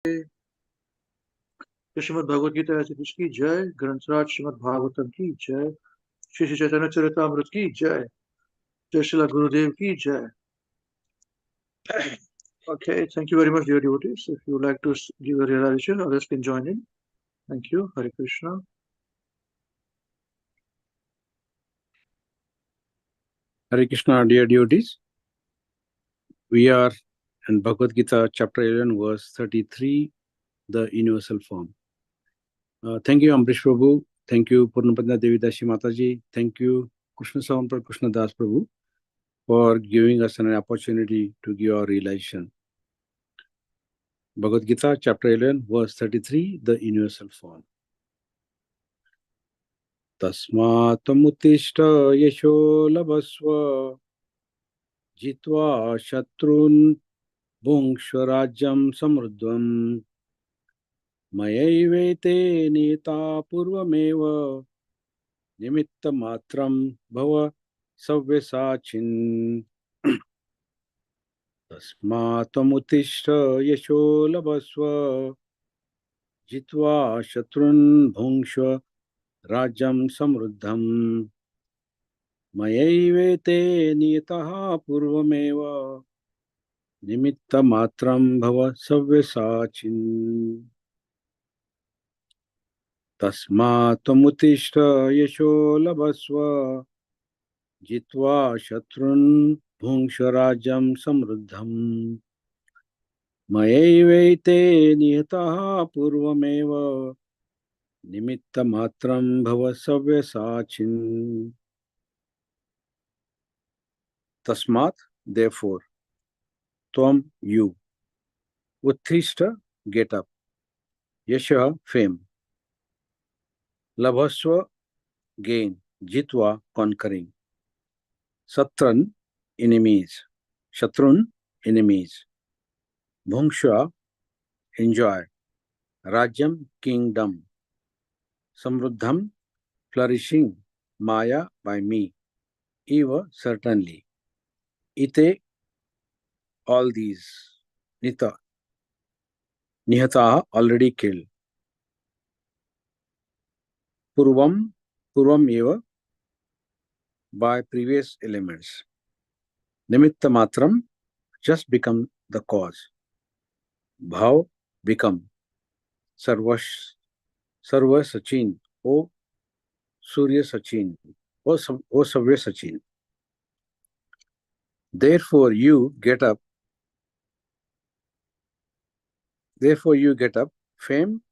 Srimad Bhagavad Gita ऐसे की जय, ग्रंथराज श्रीमद भागवतम की जय, श्री श्री चैतन्य चरितामृत की जय, जय श्रीला Gurudev की जय. Okay, thank you very much, dear devotees. If you would like to give a realization, others can join in. Thank you. Hare Krishna. Hare Krishna, dear devotees. We are in Bhagavad Gita, chapter 11, verse 33, the universal form. Thank you, Ambrish Prabhu. Thank you, Purnapadna Devi Dashi Mataji. Thank you, Krishna Sampar Krishna Das Prabhu, for giving us an opportunity to give our realization. Bhagavad Gita, chapter 11, verse 33, the universal form. Tasmattamutishta yasho labhasva jitva shatrun bhungshvarajyam samruddhvam Mayaivaite nita purvameva nimitta matram bhava savyasachin tasmatamutishta yasho labhasva jitva shatrun bhungshva rajam samruddham Mayaivaite nitaha purvameva nimitta matram bhava savyasachin Tasmattamutishta yasho labhasva jitva shatrun bhungshvarajam samruddham Mayaivaite nihataha purvameva nimitta matram bhava savyasachin. Tasmat, therefore, tvam, you, uttishta, get up, yasha, fame, labhasva, gain, jitva, conquering, satran, enemies, shatrun, enemies, bhungsha, enjoy, rajyam, kingdom, samruddham, flourishing, maya, by me, eva, certainly, ite, all these, nita, nihataha, already killed, purvam, purvam eva, by previous elements, nimitta matram, just become the cause, bhav, become, sarva sachin, O Surya Sachin, O Savya Sachin. Therefore you get up, fame,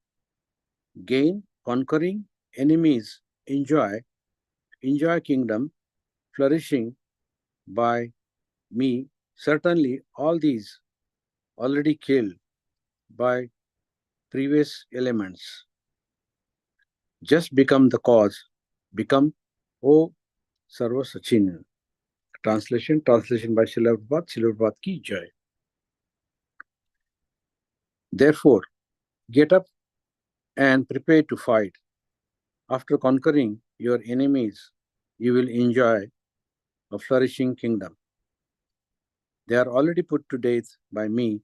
gain, conquering, enemies, enjoy kingdom, flourishing by me, certainly all these already killed by previous elements. Just become the cause, become O Sarva Sachin. Translation by Srila Prabhupada ki jai. Therefore, get up and prepare to fight. After conquering your enemies, you will enjoy a flourishing kingdom. They are already put to death by me,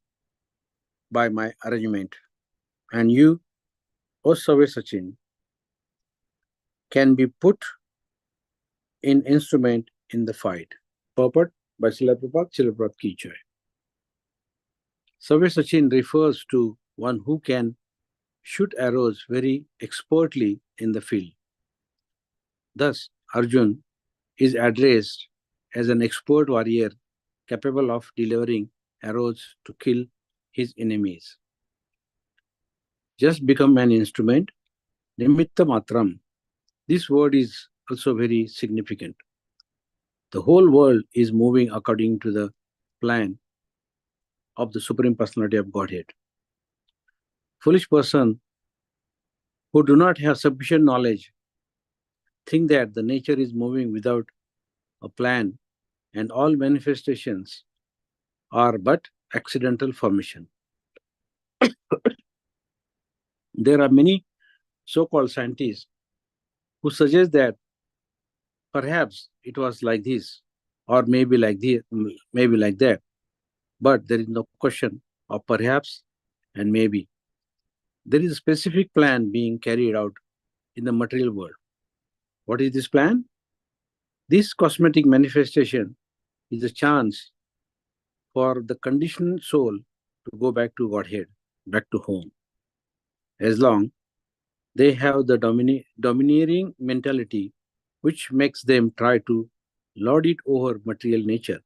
by my arrangement. And you, O Savya Sachin, can be put in instrument in the fight. Purport by Srila Prabhupada ki jai. Savya Sachin refers to one who can shoot arrows very expertly in the field. Thus, Arjun is addressed as an expert warrior capable of delivering arrows to kill his enemies. Just become an instrument. Nimitta matram. This word is also very significant. The whole world is moving according to the plan of the Supreme Personality of Godhead. Foolish person who do not have sufficient knowledge think that the nature is moving without a plan and all manifestations are but accidental formation. There are many so-called scientists who suggest that perhaps it was like this or maybe like this, maybe like that. But there is no question of perhaps and maybe. there is a specific plan being carried out in the material world. What is this plan? This cosmetic manifestation is a chance for the conditioned soul to go back to Godhead, back to home. As long they have the domineering mentality which makes them try to lord it over material nature,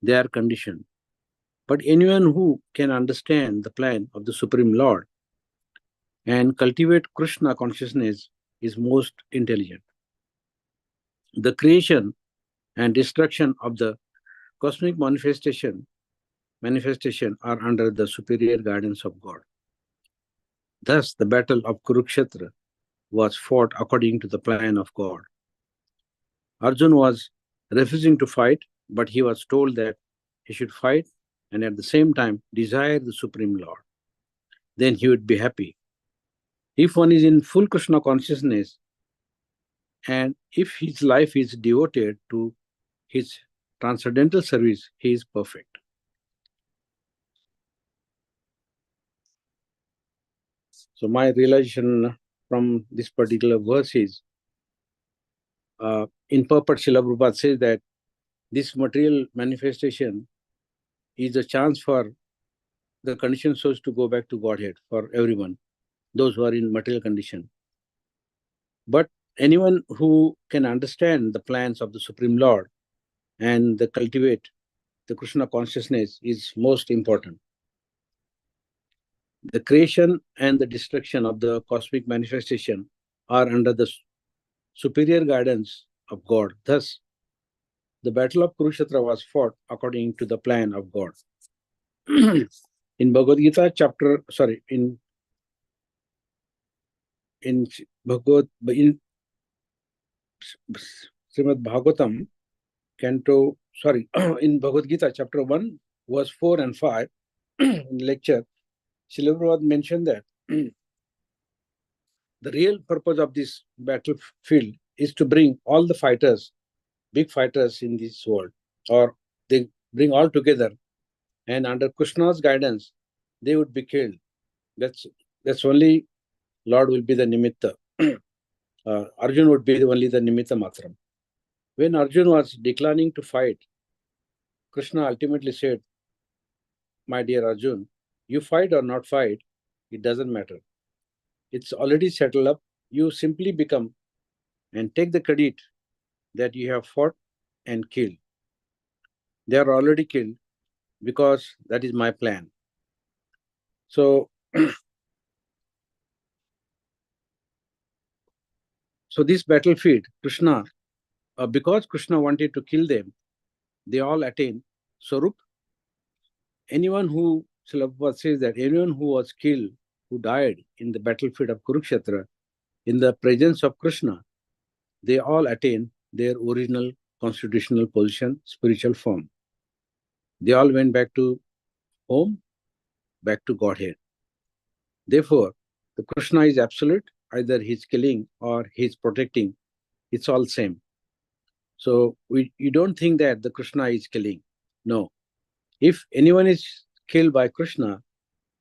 they are conditioned. But anyone who can understand the plan of the Supreme Lord and cultivate Krishna consciousness is most intelligent. The creation and destruction of the cosmic manifestation are under the superior guidance of God. Thus, the battle of Kurukshetra was fought according to the plan of God. Arjuna was refusing to fight, but he was told that he should fight and at the same time desire the Supreme Lord. Then he would be happy. If one is in full Krishna consciousness and if his life is devoted to his transcendental service, he is perfect. So my realization from this particular verse is, in purport, Srila Prabhupada says that this material manifestation is a chance for the conditioned souls to go back to Godhead for everyone, those who are in material condition. But anyone who can understand the plans of the Supreme Lord and cultivate the Krishna consciousness is most important. The creation and the destruction of the cosmic manifestation are under the superior guidance of God. Thus, the battle of Kurukshetra was fought according to the plan of God. In Bhagavad Gita chapter, in Srimad Bhagavatam, Canto, in Bhagavad Gita chapter 1, verse 4 and 5, in lecture, Srila Prabhupada mentioned that the real purpose of this battlefield is to bring all the fighters, big fighters in this world, or they bring all together, and under Krishna's guidance, they would be killed. That's only Lord will be the nimitta. Arjuna would be only the nimitta matram. When Arjuna was declining to fight, Krishna ultimately said, my dear Arjuna, you fight or not fight, it doesn't matter. It's already settled up. You simply become and take the credit that you have fought and killed. They are already killed because that is my plan. So, this battlefield, Krishna, because Krishna wanted to kill them, they all attained Swarup. Anyone who, Srila Prabhupada says that anyone who was killed, who died in the battlefield of Kurukshetra, in the presence of Krishna, they all attain their original constitutional position, spiritual form. They all went back to home, back to Godhead. Therefore, the Krishna is absolute, either he's killing or he's protecting, it's all same. So you don't think that the Krishna is killing. No. If anyone is killed by Krishna,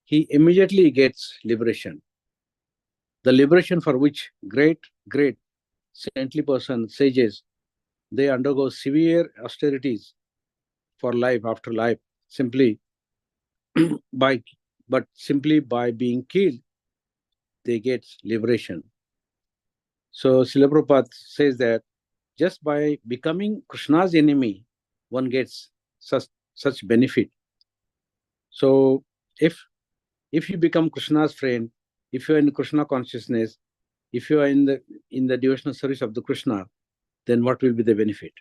he immediately gets liberation. The liberation for which great saintly person, sages, they undergo severe austerities for life after life, simply by being killed, they get liberation. So Srila Prabhupada says that just by becoming Krishna's enemy, one gets such benefit. So if you become Krishna's friend, if you are in Krishna consciousness, if you are in the devotional service of the Krishna, then what will be the benefit?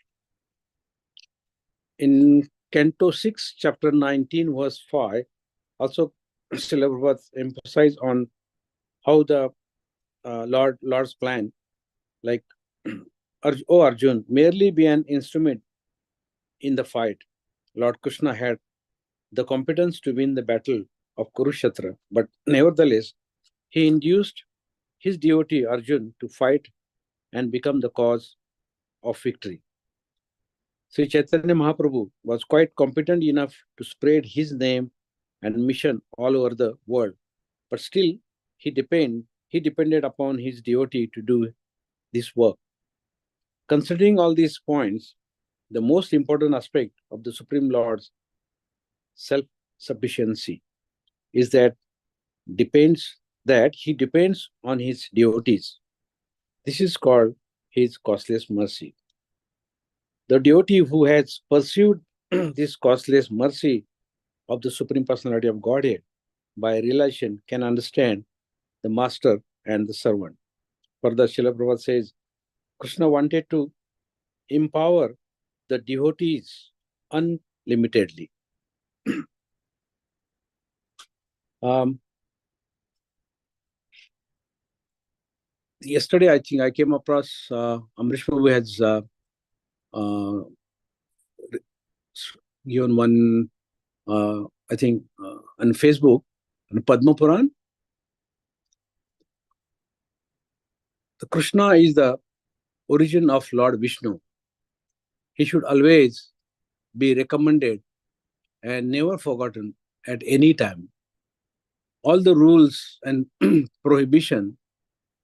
In Canto 6, chapter 19, verse 5, also Srila Prabhupada emphasized on how the Lord's plan, like, O Arjun, merely be an instrument in the fight. Lord Krishna had the competence to win the battle of Kurukshetra, but nevertheless, he induced his devotee Arjun to fight and become the cause of victory. Sri Chaitanya Mahaprabhu was quite competent enough to spread his name and mission all over the world, but still he depended upon his devotee to do this work. Considering all these points, the most important aspect of the Supreme Lord's self-sufficiency is that he depends on his devotees. This is called his causeless mercy. The devotee who has pursued this causeless mercy of the Supreme Personality of Godhead by realization can understand the master and the servant. Further, Srila Prabhupada says, Krishna wanted to empower the devotees unlimitedly. Yesterday, I think I came across Amrish Prabhu has given one, I think, on Facebook, on Padma Puran. The Krishna is the origin of Lord Vishnu. He should always be recommended and never forgotten at any time. All the rules and prohibition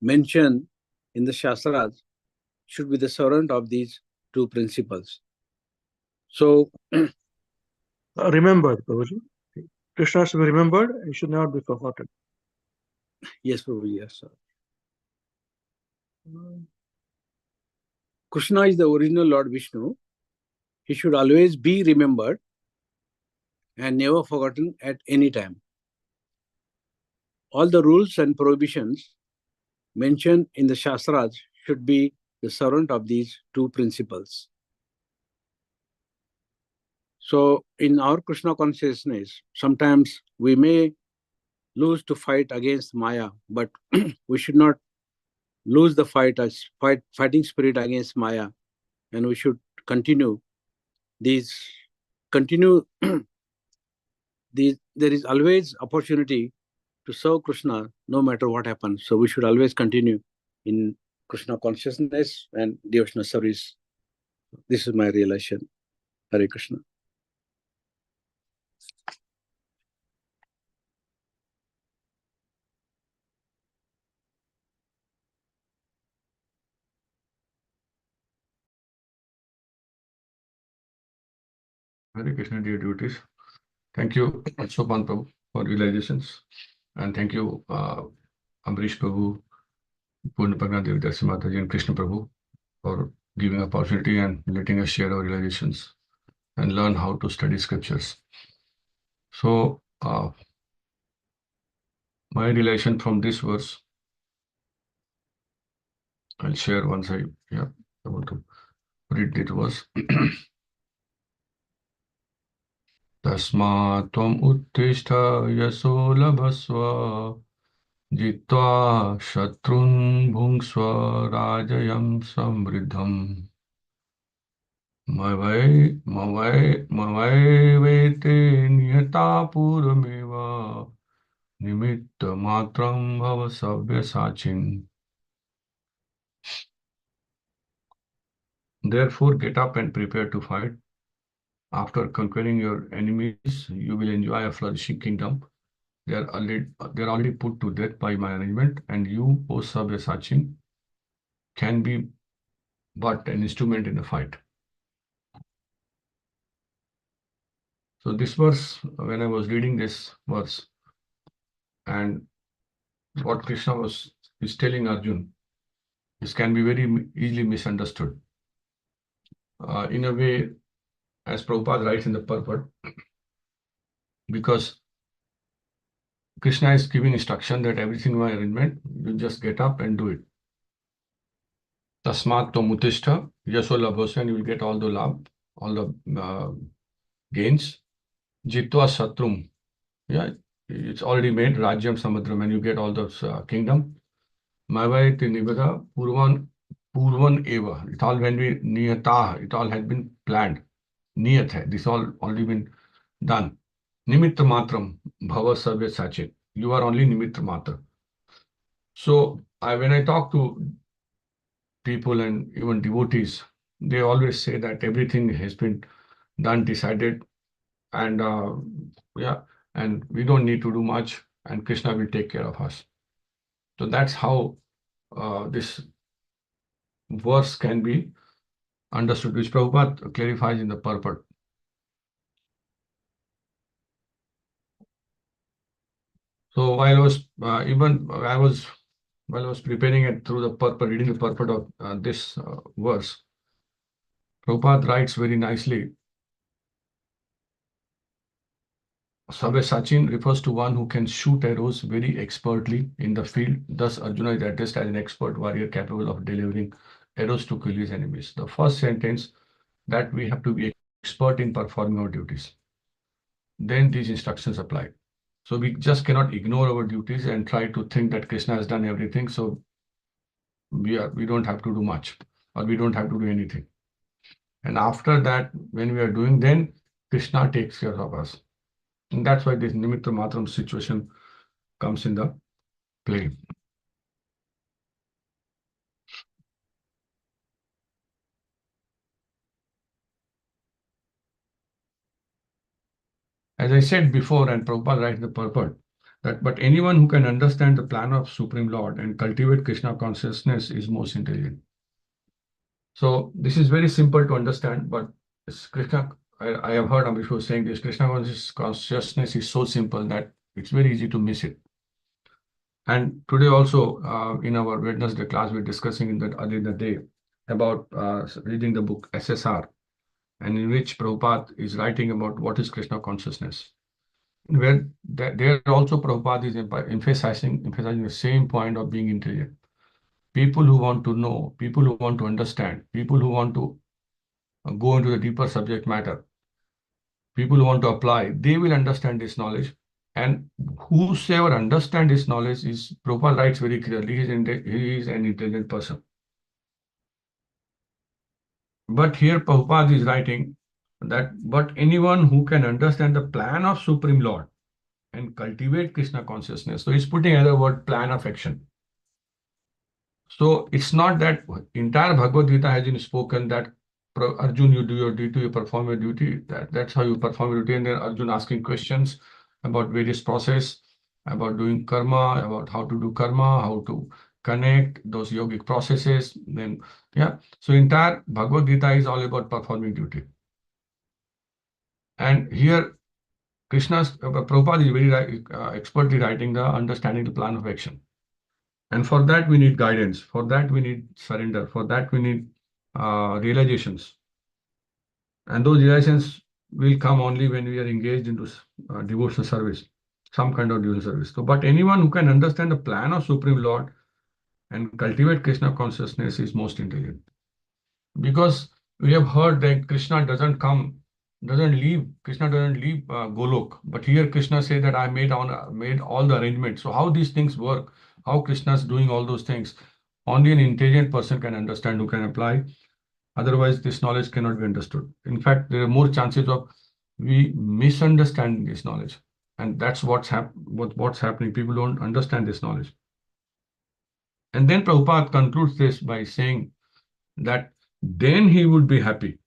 mentioned in the Shastras should be the servant of these two principles. So, remembered, Prabhuji. Krishna should be remembered and should not be forgotten. Yes, Prabhu, yes, sir. Krishna is the original Lord Vishnu. He should always be remembered and never forgotten at any time. All the rules and prohibitions mentioned in the Shastras should be the servant of these two principles. So, in our Krishna consciousness, sometimes we may lose to fight against Maya, but we should not lose the fighting spirit against Maya, and we should continue these. There is always opportunity to serve Krishna no matter what happens. So we should always continue in Krishna consciousness and devotional service. This is my realization. Hare Krishna. Hare Krishna, dear devotees. Thank you, Sopan Prabhu, for realizations. And thank you, Amrish Prabhu, Purna Pragna Devi Darsi Mataji, and Krishna Prabhu for giving opportunity and letting us share our realizations and learn how to study scriptures. So, my realization from this verse, I'll share once I want to read it was. Tasma tvam uttishta yaso labhasva jitva shatrun bhungsva rajayam samriddham mavai vete niyata purameva nimitta matram bhava savya sachin. Therefore, get up and prepare to fight. After conquering your enemies, you will enjoy a flourishing kingdom. They are already put to death by my arrangement, and you, O Sabya can be but an instrument in the fight. So this verse, when I was reading this verse, and what Krishna is telling Arjun, this can be very easily misunderstood. In a way, as Prabhupada writes in the purport, because Krishna is giving instruction that everything in my arrangement, you just get up and do it. Tasmat tomutishta, yaso labhosya, and you will get all the labh, all the gains. Jitva satrum, yeah, it's already made. Rajyam samadram, and you get all those kingdom. Mavai tinivada purvan eva. It all when we niyata, it all had been planned. Niyat hai, this all already been done. Nimitta matram bhava savya sachin. You are only nimitta matra. So when I talk to people and even devotees, they always say that everything has been done, decided, and and we don't need to do much, and Krishna will take care of us. So that's how this verse can be understood, which Prabhupada clarifies in the purport. So while I was while I was preparing it through the purport, reading the purport of this verse, Prabhupada writes very nicely. Sabya Sachin refers to one who can shoot arrows very expertly in the field. Thus, Arjuna is addressed as an expert warrior capable of delivering arrows to kill his enemies. The first sentence, that we have to be expert in performing our duties. Then these instructions apply. So we just cannot ignore our duties and try to think that Krishna has done everything, so we don't have to do much, or we don't have to do anything. And after that, when we are doing, then Krishna takes care of us. And that's why this Nimitta Matram situation comes in the play. As I said before, and Prabhupada writes in the purport, that but anyone who can understand the plan of Supreme Lord and cultivate Krishna consciousness is most intelligent. So this is very simple to understand, but Krishna, I have heard Ambishu saying this, Krishna consciousness is so simple that it's very easy to miss it. And today also in our Wednesday class, we're discussing in that earlier in the day about reading the book SSR, and in which Prabhupada is writing about what is Krishna consciousness. Where there also Prabhupada is emphasizing the same point of being intelligent. People who want to know, people who want to understand, people who want to go into the deeper subject matter, people who want to apply, they will understand this knowledge. And whosoever understands this knowledge is, Prabhupada writes very clearly, he is an intelligent person. But here Prabhupada is writing that, but anyone who can understand the plan of Supreme Lord and cultivate Krishna consciousness. So he's putting another word, plan of action. So it's not that entire Bhagavad Gita has been spoken that Arjun, you do your duty, you perform your duty. That's how you perform your duty. And then Arjun asking questions about various process, about doing karma, about how to do karma, how to connect those yogic processes. Then, yeah. So entire Bhagavad Gita is all about performing duty. And here Krishna's Prabhupada is very expertly writing the understanding the plan of action. And for that, we need guidance. For that, we need surrender. For that, we need realizations. And those realizations will come only when we are engaged into devotional service, some kind of devotional service. So, but anyone who can understand the plan of Supreme Lord and cultivate Krishna consciousness is most intelligent. Because we have heard that Krishna doesn't leave Golok. But here Krishna says that I made all the arrangements. So how these things work, how Krishna is doing all those things, only an intelligent person can understand, who can apply. Otherwise, this knowledge cannot be understood. In fact, there are more chances of we misunderstanding this knowledge. And that's what's happening. People don't understand this knowledge. And then Prabhupada concludes this by saying that then he would be happy.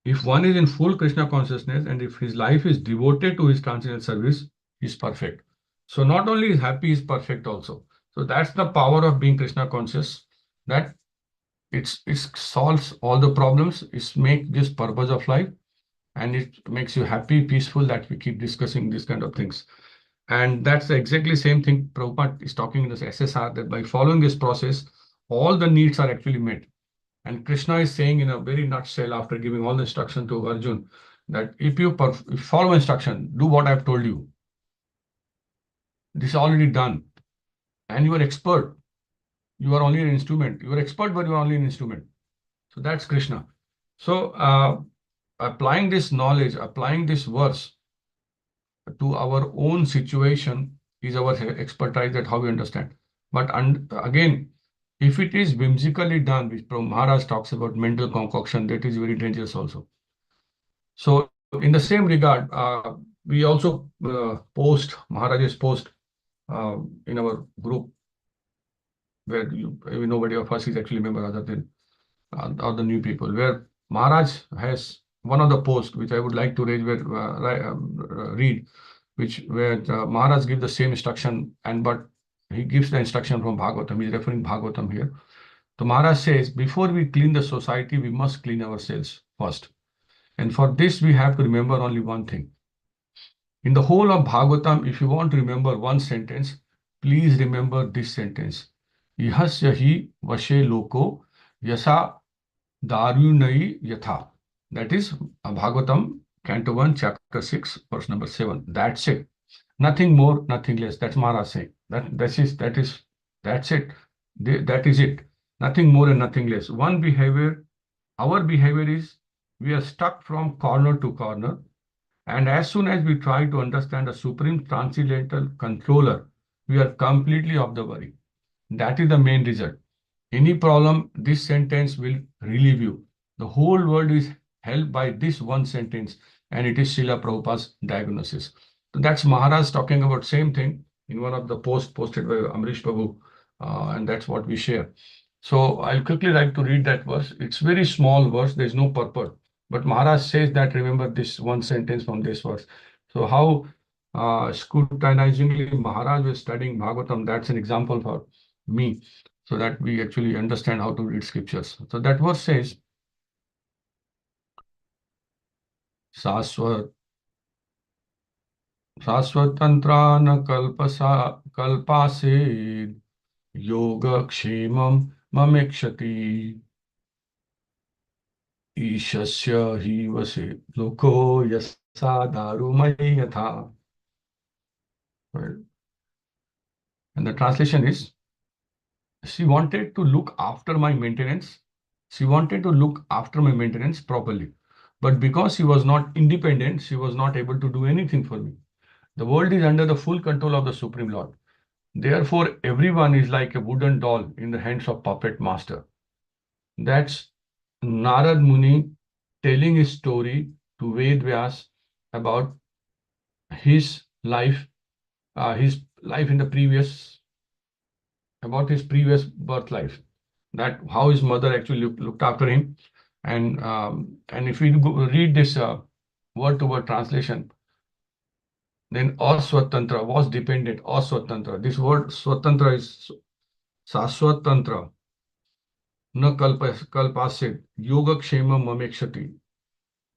If one is in full Krishna consciousness and if his life is devoted to his transcendental service, he is perfect. So not only is happy, he is perfect also. So that's the power of being Krishna conscious, that it solves all the problems, it makes this purpose of life, and it makes you happy, peaceful, that we keep discussing these kind of things. And that's the exactly same thing Prabhupada is talking in this SSR, that by following this process, all the needs are actually met. And Krishna is saying in a very nutshell, after giving all the instruction to Arjun, that if you follow instruction, do what I've told you. This is already done. And you are expert. You are only an instrument. You are expert, but you are only an instrument. So that's Krishna. So applying this knowledge, applying this verse to our own situation is our expertise, that how we understand. But again, if it is whimsically done, which Maharaj talks about mental concoction, that is very dangerous also. So in the same regard, we also post Maharaj's post in our group, where nobody of us is actually a member other than other new people, where Maharaj has one of the posts which I would like to read, where Maharaj gives the same instruction, but he gives the instruction from Bhagavatam. He's referring Bhagavatam here. So Maharaj says, before we clean the society, we must clean ourselves first. And for this, we have to remember only one thing. In the whole of Bhagavatam, if you want to remember one sentence, please remember this sentence. Ihasya hi vashe loko yasa darunai yatha. That is Bhagavatam, Canto 1, Chapter 6, verse number 7. That's it. Nothing more, nothing less. That's Maharaj saying. That's it. That is it. Nothing more and nothing less. One behavior, our behavior is we are stuck from corner to corner. And as soon as we try to understand a supreme transcendental controller, we are completely off the worry. That is the main result. Any problem, this sentence will relieve you. The whole world is helped by this one sentence, and it is Srila Prabhupada's diagnosis. So that's Maharaj talking about same thing in one of the posts posted by Amrish Prabhu, and that's what we share. So I'll quickly like to read that verse. It's very small verse. There's no purport. But Maharaj says that remember this one sentence from this verse. So how scrutinizingly Maharaj was studying Bhagavatam, that's an example for me, so that we actually understand how to read scriptures. So that verse says, Saswatantra na kalpase yoga kshemam mamekshati. Ishasya hi vase loko yasa darumai yatha. And the translation is, she wanted to look after my maintenance. She wanted to look after my maintenance properly. But because she was not independent, she was not able to do anything for me. The world is under the full control of the Supreme Lord. Therefore, everyone is like a wooden doll in the hands of puppet master. That's Narad Muni telling his story to Ved Vyas about his life in the previous, about his previous birth life, that how his mother actually looked after him. And if we read this word-to-word translation, then Aswatantra was dependent, Aswatantra. This word Swatantra is Saswatantra. Na kalpasid, yoga kshema mamekshati.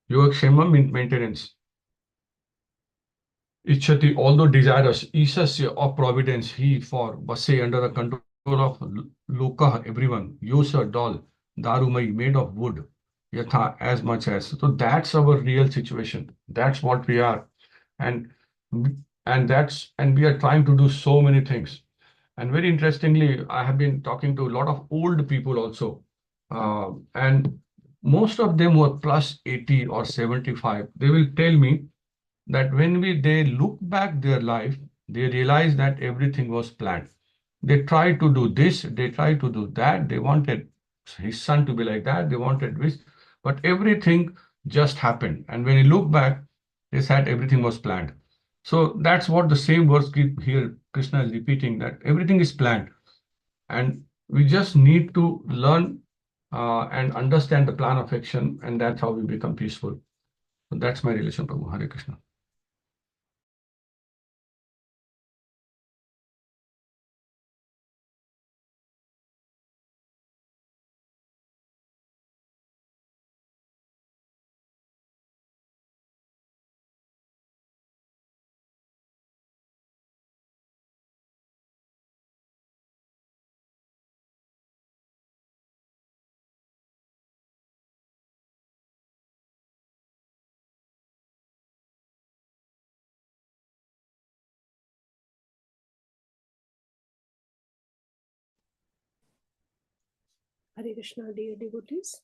Yoga kshema means maintenance. Ichhati, although desirous, Isasya of providence, he for Vase under the control of Loka, everyone, Yosa, doll, Darumai, made of wood, Yatha, as much as. So that's our real situation. That's what we are. And we are trying to do so many things. And very interestingly, I have been talking to a lot of old people also. And most of them were plus 80 or 75. They will tell me that when they look back their life, they realize that everything was planned. They tried to do this, they tried to do that, they wanted his son to be like that, they wanted this, but everything just happened. And when you look back, they said everything was planned. So that's what the same verse here, Krishna is repeating, that everything is planned. And we just need to learn and understand the plan of action, and that's how we become peaceful. So that's my relation, Prabhu. Hare Krishna. Hare Krishna, dear devotees.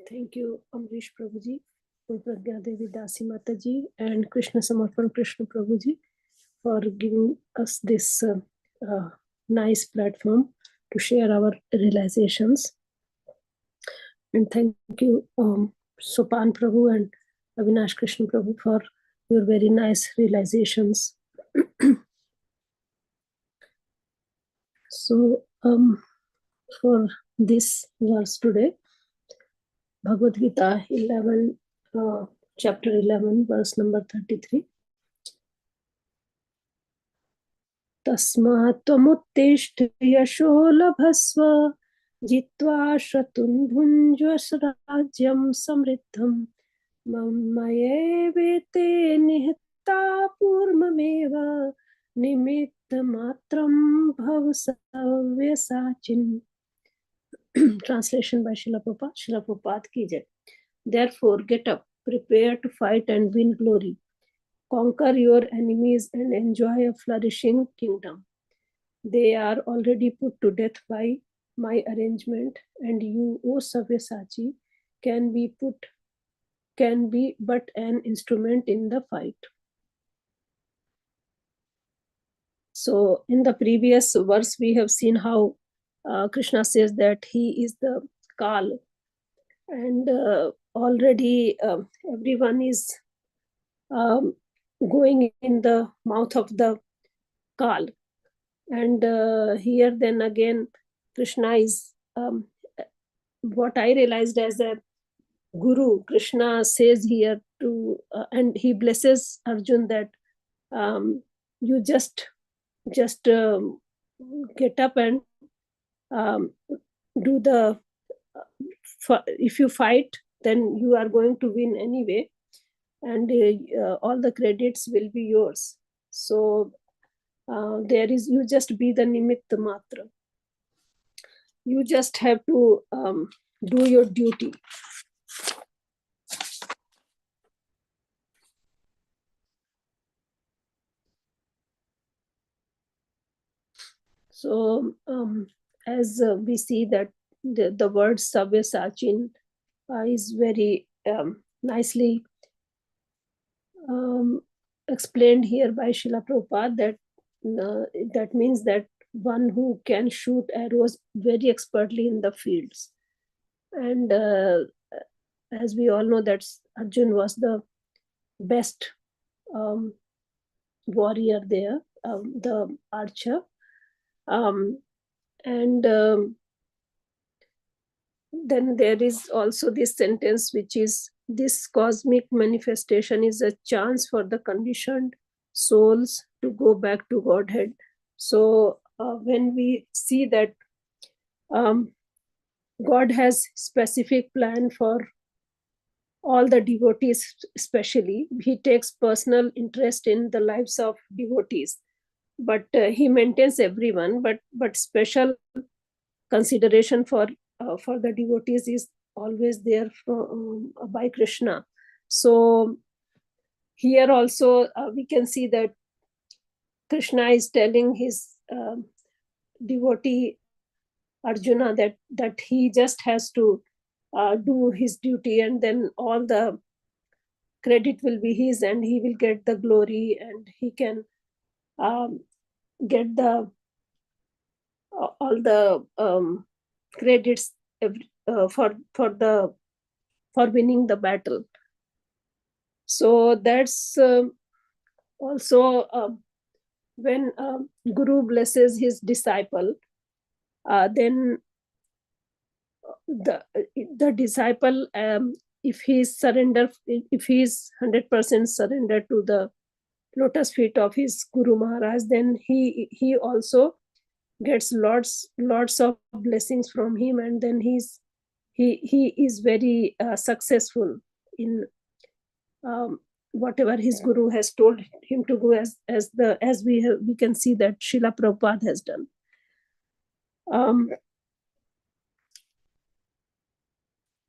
Thank you, Amrish Prabhuji, Pragya Devi Dasi Mataji, and Krishna Samarpan Krishna Prabhuji for giving us this nice platform to share our realizations. And thank you, Sopan Prabhu and Avinash Krishna Prabhu for your very nice realizations. So, for this verse today, Bhagavad Gita 11, chapter 11, verse number 33. Tasmat tvamuttishta yasho labhasva jitva shatun bhunjasrajyam samriddham mamayevete nihta purmameva nimitta matram bhavasavya. Translation by Srila Prabhupada. Srila Prabhupada ki jai. Therefore, get up, prepare to fight and win glory. Conquer your enemies and enjoy a flourishing kingdom. They are already put to death by my arrangement, and you, O Sabyasachi, can be but an instrument in the fight. So in the previous verse, we have seen how Krishna says that he is the Kal, and already everyone is going in the mouth of the Kal. And here then again, Krishna is what I realized as a guru. Krishna says here to, and he blesses Arjun that you just get up and do the, if you fight, then you are going to win anyway, and all the credits will be yours. So there is, you just be the nimitta matra. You just have to do your duty. So as we see that the word Savyasachin is very nicely explained here by Srila Prabhupada, that that means that one who can shoot arrows very expertly in the fields. And as we all know, that Arjun was the best warrior there, the archer. And then there is also this sentence, which is, this cosmic manifestation is a chance for the conditioned souls to go back to Godhead. So when we see that God has specific plan for all the devotees, especially, he takes personal interest in the lives of devotees, but he maintains everyone, but special consideration for the devotees is always there by Krishna. So here also we can see that Krishna is telling his devotee Arjuna that he just has to do his duty, and then all the credit will be his, and he will get the glory, and he can get the all the credits for winning the battle. So that's also when Guru blesses his disciple, then the disciple, if he is 100% surrendered to the lotus feet of his Guru Maharaj, then he also gets lots of blessings from him, and then he is very successful in whatever his Guru has told him to go, as we can see that Srila Prabhupada has done.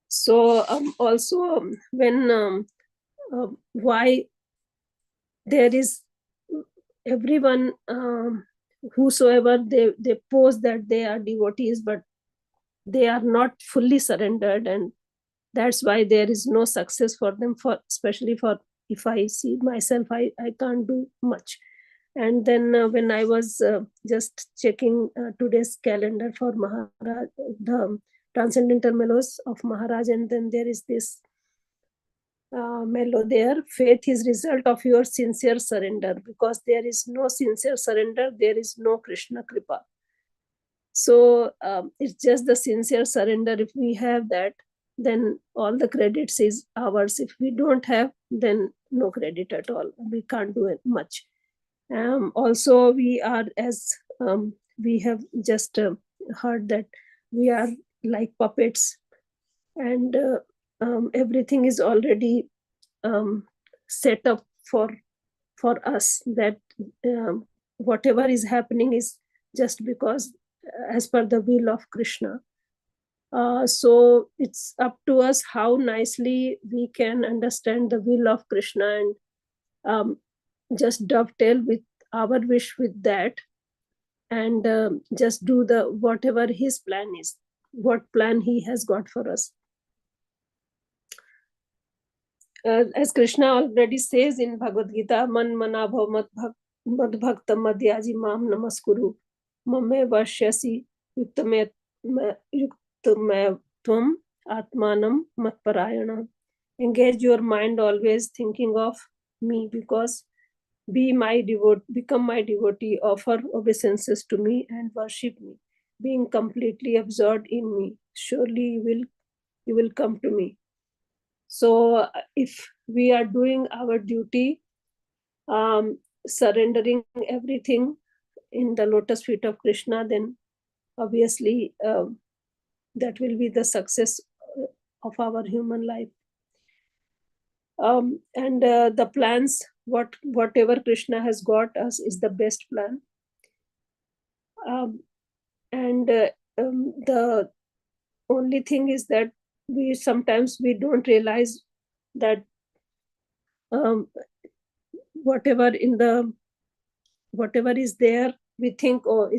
So also when why there is everyone whosoever they pose that they are devotees, but they are not fully surrendered, and that's why there is no success for them, especially for, if I see myself, I can't do much. And then when I was just checking today's calendar for Maharaj, the Transcendental Mellows of Maharaj, and then there is this mellow there, faith is result of your sincere surrender. Because there is no sincere surrender, there is no Krishna Kripa. So it's just the sincere surrender. If we have that, then all the credits is ours. If we don't have, then no credit at all. We can't do it much. Also, we are, as we have just heard, that we are like puppets, and everything is already set up for us, that whatever is happening is just because as per the will of Krishna. So it's up to us how nicely we can understand the will of Krishna and just dovetail with our wish with that, and just do the whatever his plan is, what plan he has got for us. As Krishna already says in Bhagavad Gita, man manabhav mad bhakta madhyaji mam namaskuru mame vashyasi yuktame tvam atmanam matparayana. Engage your mind always thinking of me, because become my devotee, offer obeisances to me and worship me, being completely absorbed in me. Surely you will come to me. So if we are doing our duty, surrendering everything in the lotus feet of Krishna, then obviously that will be the success of our human life. And the plans, whatever Krishna has got us, is the best plan. And the only thing is that we sometimes don't realize that whatever is there, we think, oh,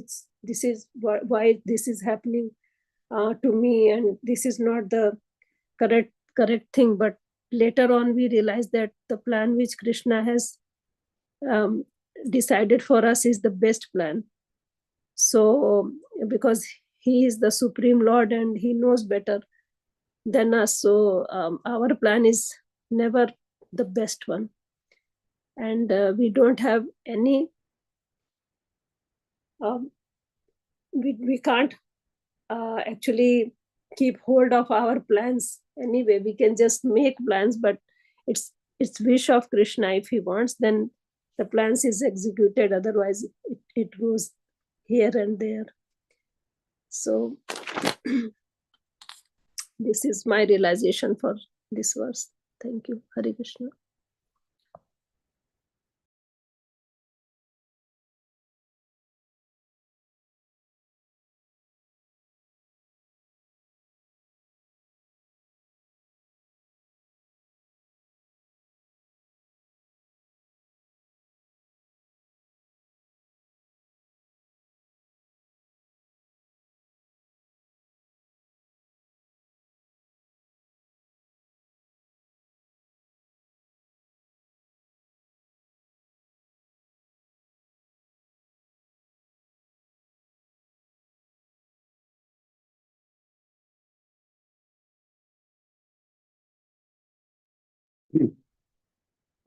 this is why this is happening to me, and this is not the correct thing. But later on we realize that the plan which Krishna has decided for us is the best plan. So because he is the Supreme Lord and he knows better than us, so our plan is never the best one, and we don't have any we can't actually keep hold of our plans anyway. We can just make plans, but it's wish of Krishna. If he wants, then the plans is executed, otherwise it goes here and there. So this is my realization for this verse. Thank you. Hare Krishna.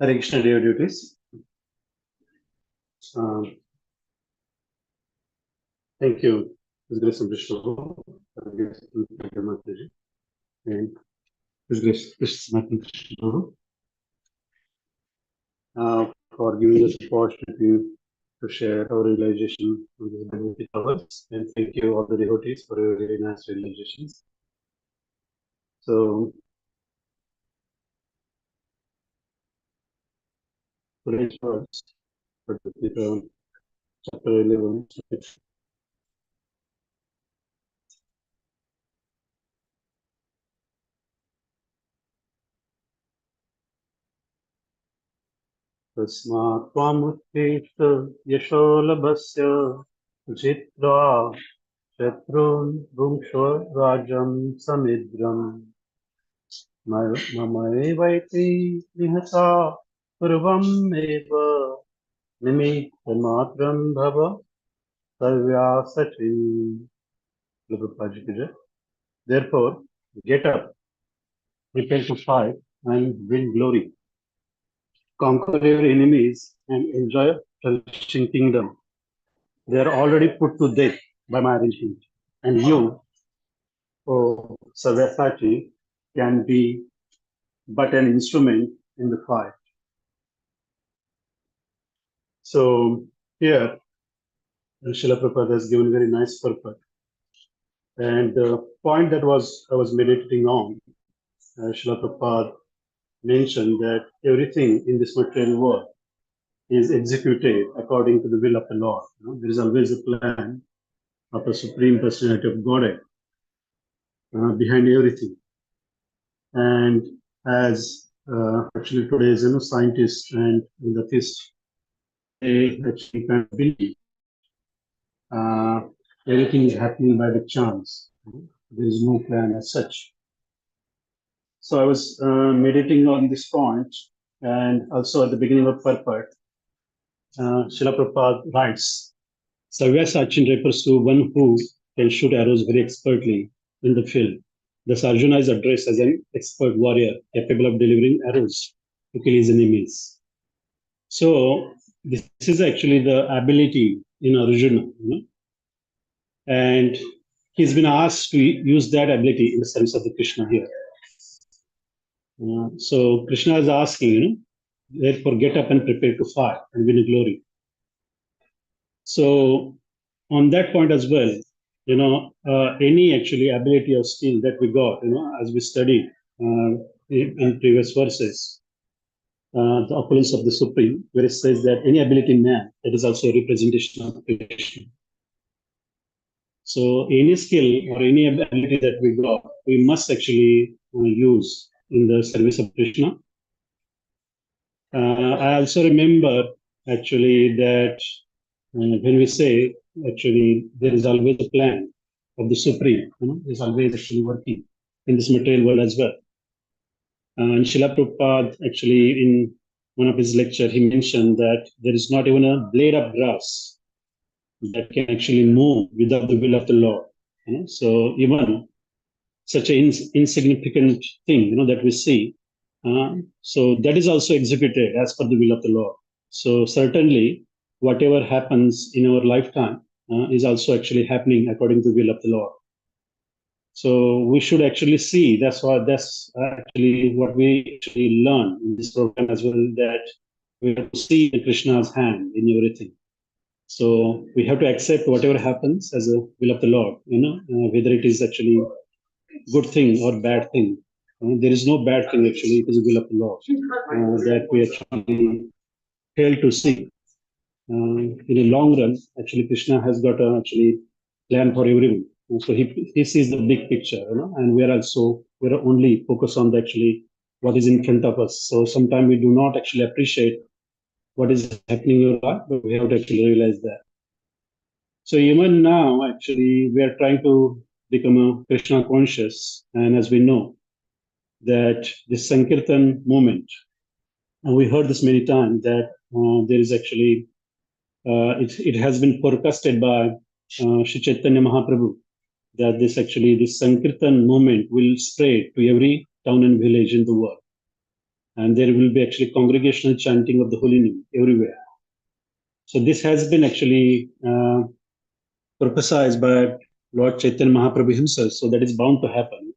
Hare Krishna, dear devotees. Thank you, His Grace of Krishna, and His Grace Krishna for giving us the opportunity to share our realization on this Bhagavad Gita verse. And thank you all the devotees for your very nice realizations. So today's verse, Bhagavad Gita, chapter 11. तस्मात् त्वामुत्तिष्ठ यशो लभस्य जित्वा शत्रून् भुङ्क्ष्व राज्यं समिद्रम् ममैवैति निहता पूर्वमेव निमित्तमात्रं भव सर्व्यासचि. Therefore, get up, prepare to fight, and win glory. Conquer your enemies and enjoy a flourishing kingdom. They are already put to death by my arrangement. And you, O Sarvasati, can be but an instrument in the fight. So here, Srila Prabhupada has given very nice purport. And the point that I was meditating on, Srila Prabhupada mentioned that everything in this material world is executed according to the will of the Lord. You know, there is always a plan of a Supreme Personality of Godhead behind everything. And as actually today's scientists and the theists, they actually kind of believe everything is happening by the chance. There is no plan as such. So I was meditating on this point, and also at the beginning of purport, Srila Prabhupada writes, Sarvya Sachin refers to one who can shoot arrows very expertly in the field. Thus, Arjuna is addressed as an expert warrior capable of delivering arrows to kill his enemies. So, this is actually the ability in Arjuna, and he's been asked to use that ability in the service of the Krishna here. So, Krishna is asking, therefore, get up and prepare to fight and win glory. So, on that point as well, any actually ability or skill that we got, as we studied in previous verses, the opulence of the Supreme, where it says that any ability in man, that is also a representation of Krishna. So any skill or any ability that we got, we must actually use in the service of Krishna. I also remember actually that when we say actually there is always a plan of the Supreme, is always actually working in this material world as well. And Srila Prabhupada actually in one of his lectures, he mentioned that there is not even a blade of grass that can actually move without the will of the Lord. So even such an insignificant thing, that we see, so that is also executed as per the will of the Lord. So certainly, whatever happens in our lifetime is also actually happening according to the will of the Lord. So we should actually see, that's actually what we actually learn in this program as well, that we have to see Krishna's hand in everything. So we have to accept whatever happens as a will of the Lord, whether it is actually good thing or bad thing. There is no bad thing actually, it is a will of the Lord that we actually fail to see. In the long run, actually Krishna has got a actually plan for everyone. So he sees the big picture, and we're only focused on actually what is in front of us. So sometimes we do not actually appreciate what is happening in our life, but we have to actually realize that. So even now, actually, we are trying to become a Krishna conscious, and as we know, that this Sankirtan movement, and we heard this many times, that there is actually, it has been forecasted by Sri Chaitanya Mahaprabhu, that this Sankirtan movement will spread to every town and village in the world. And there will be actually congregational chanting of the holy name everywhere. So this has been actually prophesied by Lord Chaitanya Mahaprabhu himself, so that is bound to happen.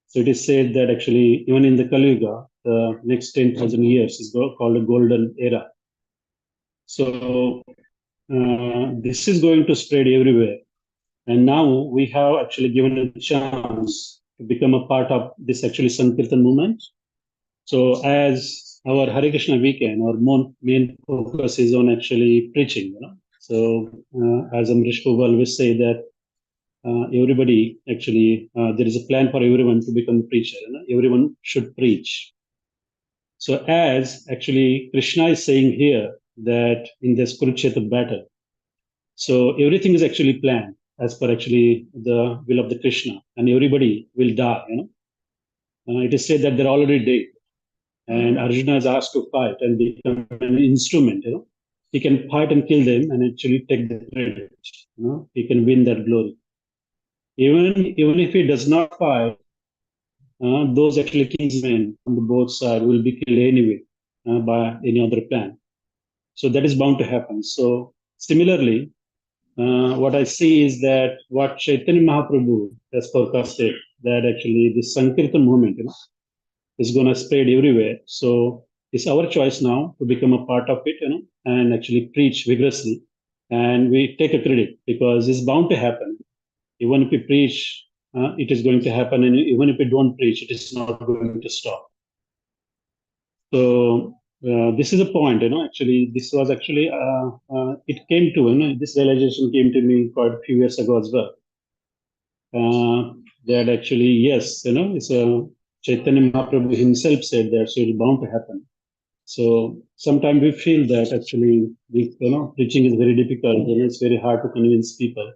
So it is said that actually, even in the Kali Yuga, the next 10,000 years is called a golden era. So this is going to spread everywhere. And now we have actually given a chance to become a part of this actually Sankirtan movement. So as our Hare Krishna WECAN, our main focus is on actually preaching, So as Amrish Prabhu always say that everybody actually, there is a plan for everyone to become a preacher. Everyone should preach. So as actually Krishna is saying here that in this Kurukshetra battle, so everything is actually planned as per actually the will of the Krishna, and everybody will die. It is said that they're already dead, and Arjuna is asked to fight and become an instrument. He can fight and kill them and actually take the credit. He can win that glory. Even if he does not fight, those actually kingsmen on the both sides will be killed anyway by any other plan. So that is bound to happen. So similarly, what I see is that what Chaitanya Mahaprabhu has forecasted, that actually this Sankirtan movement is going to spread everywhere. So it's our choice now to become a part of it, and actually preach vigorously. And we take a credit because it's bound to happen. Even if we preach, it is going to happen, and even if we don't preach, it is not going to stop. So this is a point, actually, this was actually, it came to, this realization came to me quite a few years ago as well. That actually, yes, it's a Chaitanya Mahaprabhu himself said that, so it's bound to happen. So sometimes we feel that actually, this, preaching is very difficult, it's very hard to convince people.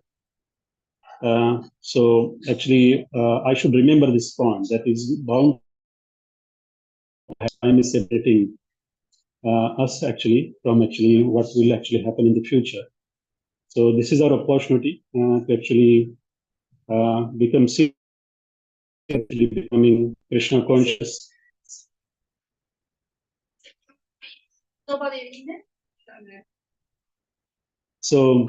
So actually, I should remember this point, that is bound. Time is separating us actually from actually what will actually happen in the future. So this is our opportunity to actually become serious, actually becoming Krishna conscious. So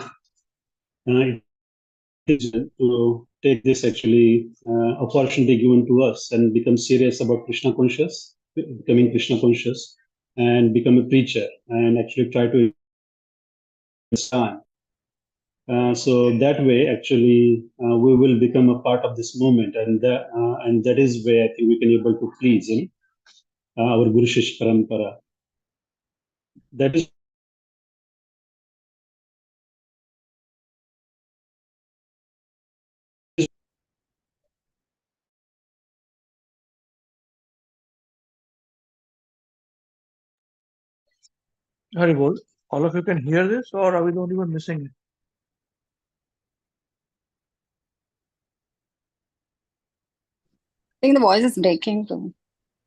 to take this actually opportunity given to us and become serious about Krishna conscious, becoming Krishna conscious, and become a preacher and actually try to understand. So that way, actually, we will become a part of this movement, and that is where I think we can able to please our Guru Shish Parampara. That is. Haribol, all of you can hear this, or are we the only one missing it? I think the voice is breaking too.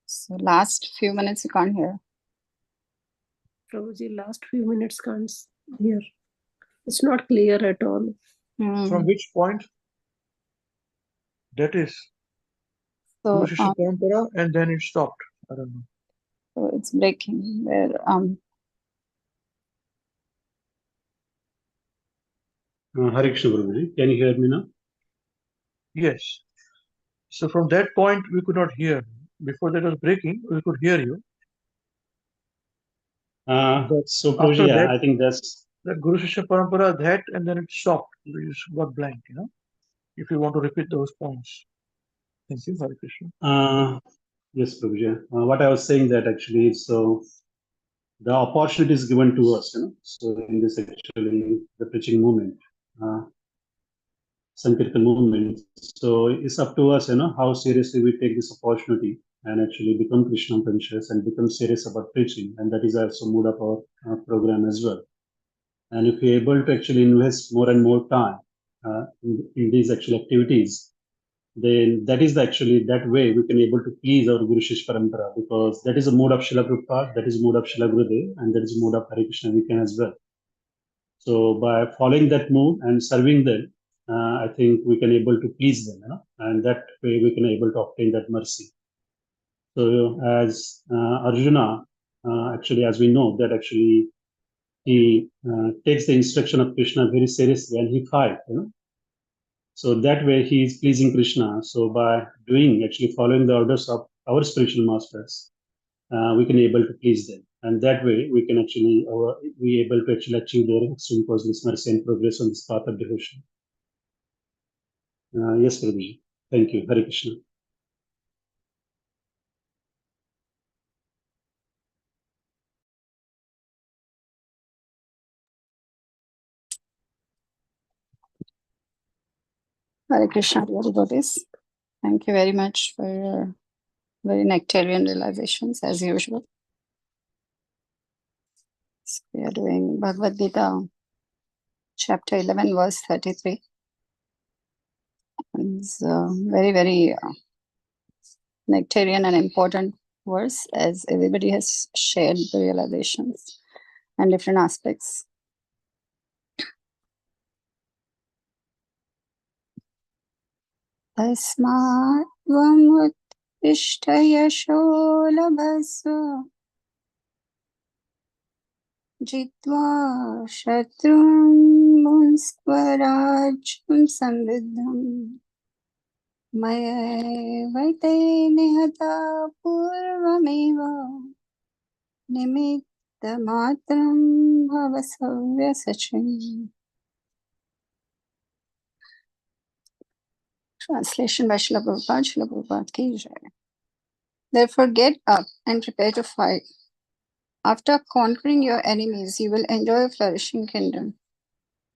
So last few minutes you can't hear. Prabhuji, last few minutes can't hear. It's not clear at all. From which point? That is So, Guru Shishya Parampara, and then it stopped. I don't know. so it's breaking. Where Hare Krishna Guruji, can you hear me now? Yes. So from that point, we could not hear. Before that was breaking, we could hear you. So Guruji, yeah, I think that's that Guru Shishya Parampara, that, and then it stopped. We just got blank, if you want to repeat those points. Thank you, Hare Krishna. Yes, Guruji. What I was saying that actually, so the opportunity is given to us, so in this actually the preaching movement, Sankirtan movement. So it's up to us, how seriously we take this opportunity and actually become Krishna conscious and become serious about preaching. And that is also mood of our program as well. And if we're able to actually invest more and more time in these actual activities, then that is actually that way we can able to please our Guru Shish Parampara, because that is a mode of Srila Prabhupada, that is a mode of Srila Gurudev, and that is a mode of Hare Krishna WECAN as well. So by following that move and serving them, I think we can able to please them, and that way we can able to obtain that mercy. So as Arjuna, actually, as we know that actually he takes the instruction of Krishna very seriously and he fights, So that way he is pleasing Krishna. So by doing, actually following the orders of our spiritual masters, we can able to please them. And that way we can actually, we able to actually achieve their extreme causeless mercy and progress on this path of devotion. Yes, Prabhuji. Thank you. Hare Krishna. Hare Krishna, dear devotees. Thank you very much for your very nectarian realizations as usual. So we are doing Bhagavad Gita, chapter 11, verse 33. It's very, very nectarian and important verse, as everybody has shared the realizations and different aspects. Tasmat tvam uttishta yasho labhasva jitva shatrum munsvarajam samriddham maya vaite nihata purvameva Nimitta matram bhavasavya sachim. Translation by Srila Prabhupada, Srila Prabhupada ki jai. Therefore get up and prepare to fight. After conquering your enemies, you will enjoy a flourishing kingdom.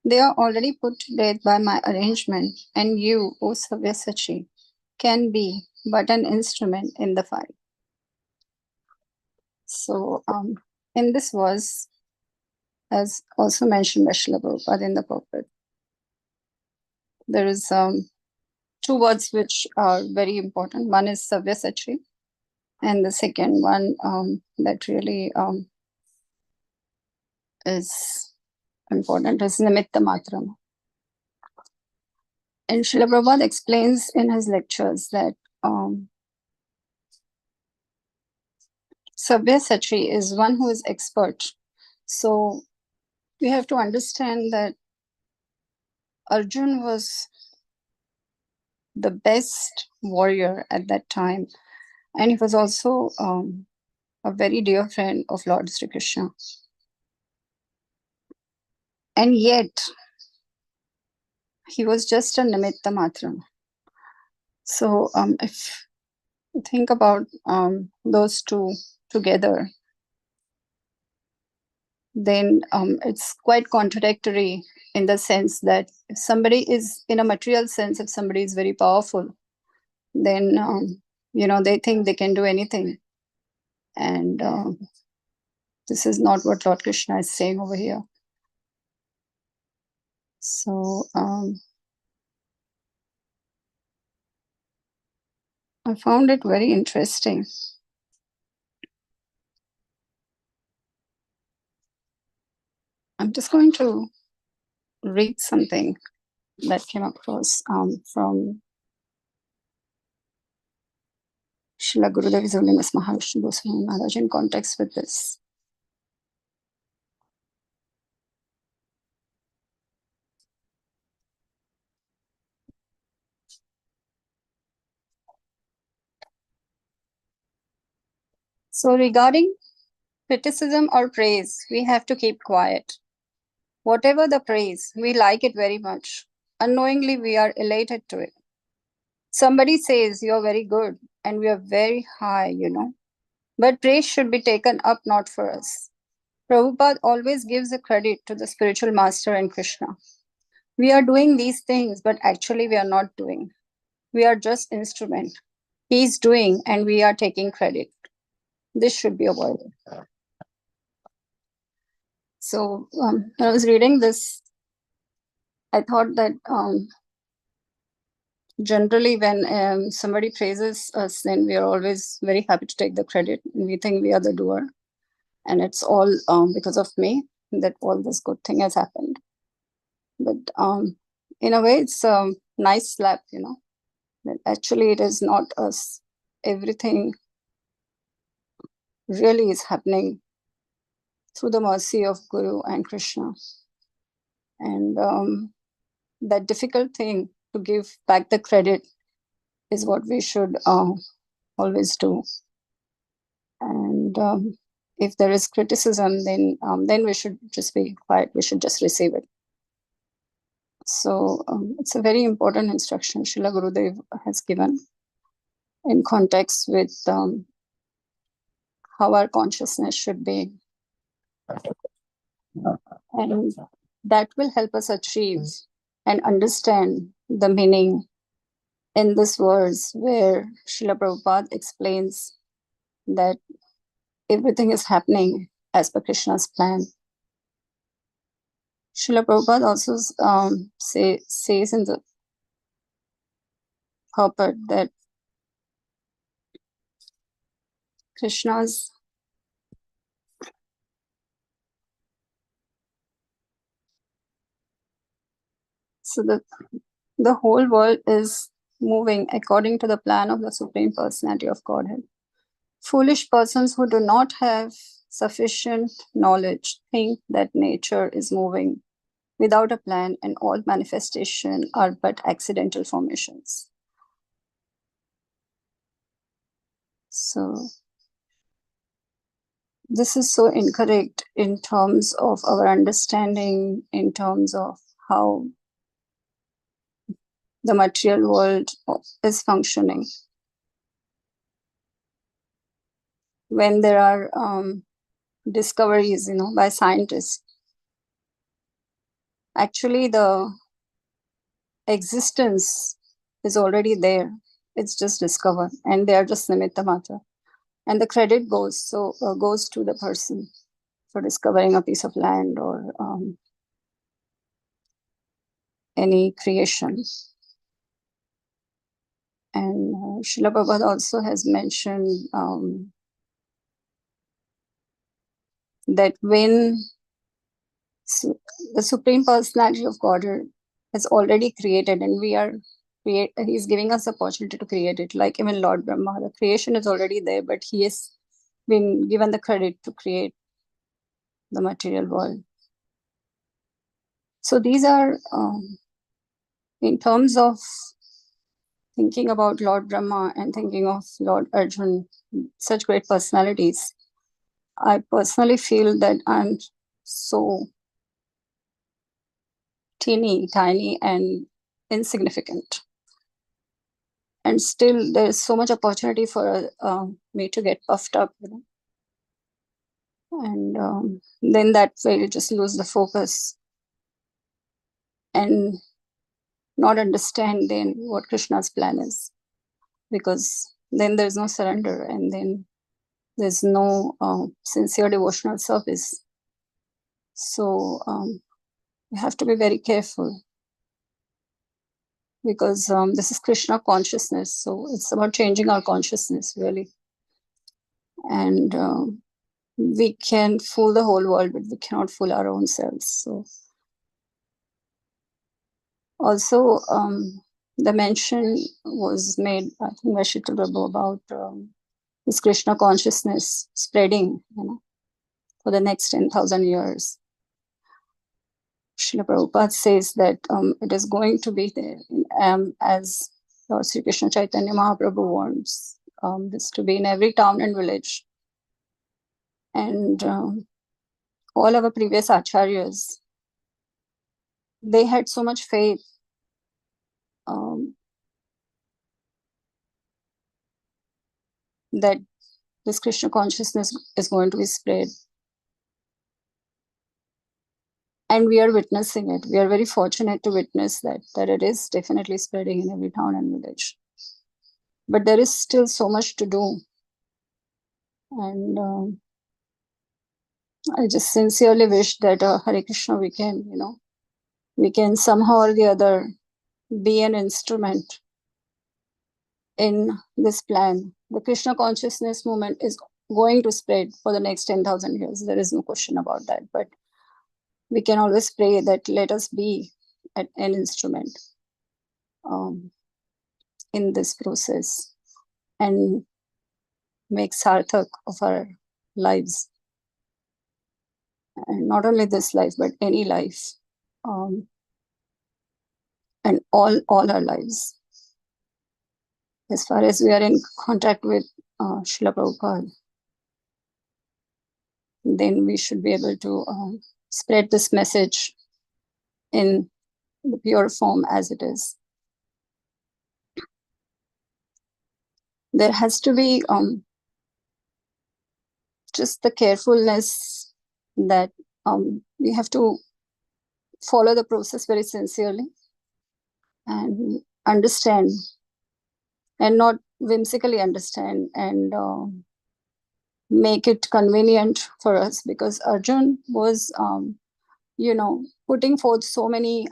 They are already put to death by my arrangement, and you, O Sabyasachi, can be but an instrument in the fight. So, in this verse, as also mentioned by Srila Prabhupada in the pulpit, there is two words which are very important. One is Sabyasachi, and the second one that really is important is Nimitta Matram. And Srila Prabhupada explains in his lectures that Sabyasachi is one who is expert. So we have to understand that Arjun was the best warrior at that time, and he was also a very dear friend of Lord Sri Krishna. And yet, he was just a Nimitta Matram. So if you think about those two together, then it's quite contradictory in the sense that if somebody is, in a material sense, if somebody is very powerful, then, they think they can do anything. And this is not what Lord Krishna is saying over here. So I found it very interesting. I'm just going to read something that came across from Srila Gurudev Zolingas Mahavishnu Goswami Maharaj in context with this. So regarding criticism or praise, we have to keep quiet. Whatever the praise, we like it very much. Unknowingly, we are elated to it. Somebody says you're very good and we are very high, But praise should be taken up not for us. Prabhupada always gives the credit to the spiritual master and Krishna. We are doing these things, but actually we are not doing. We are just instrument. He is doing and we are taking credit. This should be avoided. So when I was reading this, I thought that generally when somebody praises us, then we are always very happy to take the credit. And we think we are the doer. And it's all because of me that all this good thing has happened. But in a way, it's a nice slap, that actually it is not us. Everything really is happening through the mercy of Guru and Krishna. And that difficult thing to give back the credit is what we should always do. And if there is criticism, then we should just be quiet. We should just receive it. So it's a very important instruction Srila Gurudev has given in context with how our consciousness should be. And that will help us achieve and understand the meaning in this verse where Srila Prabhupada explains that everything is happening as per Krishna's plan. Srila Prabhupada also says in the pulpit that Krishna's the whole world is moving according to the plan of the Supreme Personality of Godhead. Foolish persons who do not have sufficient knowledge think that nature is moving without a plan and all manifestation are but accidental formations. So this is so incorrect in terms of our understanding, in terms of how the material world is functioning. When there are discoveries, by scientists, actually the existence is already there. It's just discovered, and they are just nimitta matra. And the credit goes to the person for discovering a piece of land or any creation. And Srila Prabhupada also has mentioned that when the Supreme Personality of Godhead is already created, and He's giving us the opportunity to create it, like even Lord Brahma, the creation is already there, but He has been given the credit to create the material world. So these are, in terms of thinking about Lord Brahma and thinking of Lord Arjun, such great personalities, I personally feel that I'm so tiny and insignificant. And still there's so much opportunity for me to get puffed up, and then that way you just lose the focus and not understand then what Krishna's plan is, because then there's no surrender, and then there's no sincere devotional service. So you have to be very careful, because this is Krishna consciousness, so it's about changing our consciousness, really. And we can fool the whole world, but we cannot fool our own selves. So also the mention was made, I think, by Shittal Prabhu about this Krishna consciousness spreading, for the next 10,000 years. Srila Prabhupada says that it is going to be there, as Lord Sri Krishna Chaitanya Mahaprabhu wants this to be in every town and village. And all our previous acharyas, they had so much faith that this Krishna consciousness is going to be spread. And we are witnessing it. We are very fortunate to witness that it is definitely spreading in every town and village. But there is still so much to do. And I just sincerely wish that Hare Krishna, we can somehow or the other be an instrument in this plan. The Krishna consciousness movement is going to spread for the next 10,000 years. There is no question about that. But we can always pray that let us be an instrument in this process and make sarthak of our lives. And not only this life, but any life, and all our lives. As far as we are in contact with Srila Prabhupada, then we should be able to spread this message in the pure form as it is. There has to be just the carefulness that we have to follow the process very sincerely and understand, and not whimsically understand, and make it convenient for us, because Arjun was putting forth so many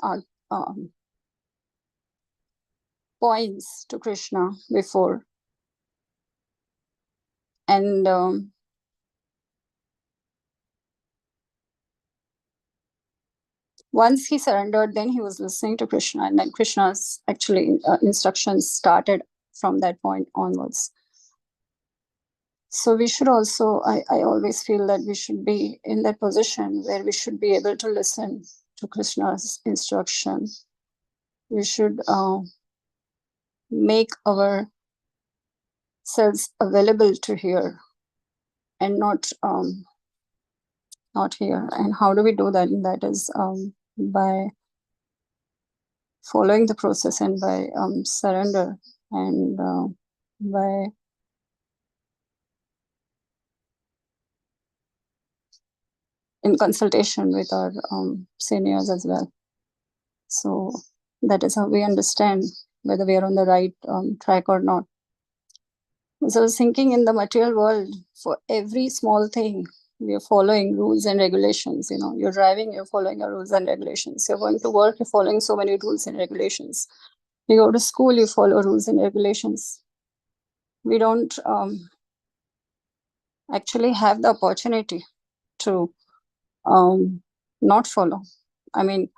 points to Krishna before, and once he surrendered, then he was listening to Krishna, and then Krishna's actually instructions started from that point onwards. So we should also, I always feel that we should be in that position where we should be able to listen to Krishna's instruction. We should make ourselves available to hear, and not not here. And how do we do that? And that is by following the process and by surrender and by in consultation with our seniors as well. So that is how we understand whether we are on the right track or not. So I was thinking, in the material world, for every small thing, we are following rules and regulations. You know, you're driving, you're following your rules and regulations. You're going to work, you're following so many rules and regulations. You go to school, you follow rules and regulations. We don't actually have the opportunity to not follow. I mean,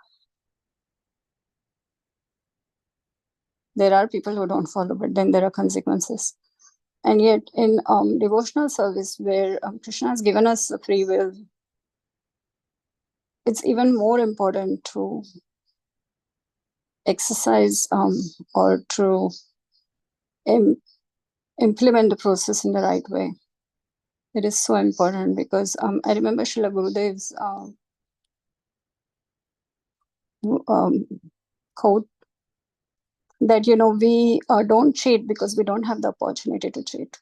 there are people who don't follow, but then there are consequences. And yet in devotional service, where Krishna has given us the free will, it's even more important to exercise or to implement the process in the right way. It is so important because I remember Srila Gurudev's quote that, you know, we don't cheat because we don't have the opportunity to cheat.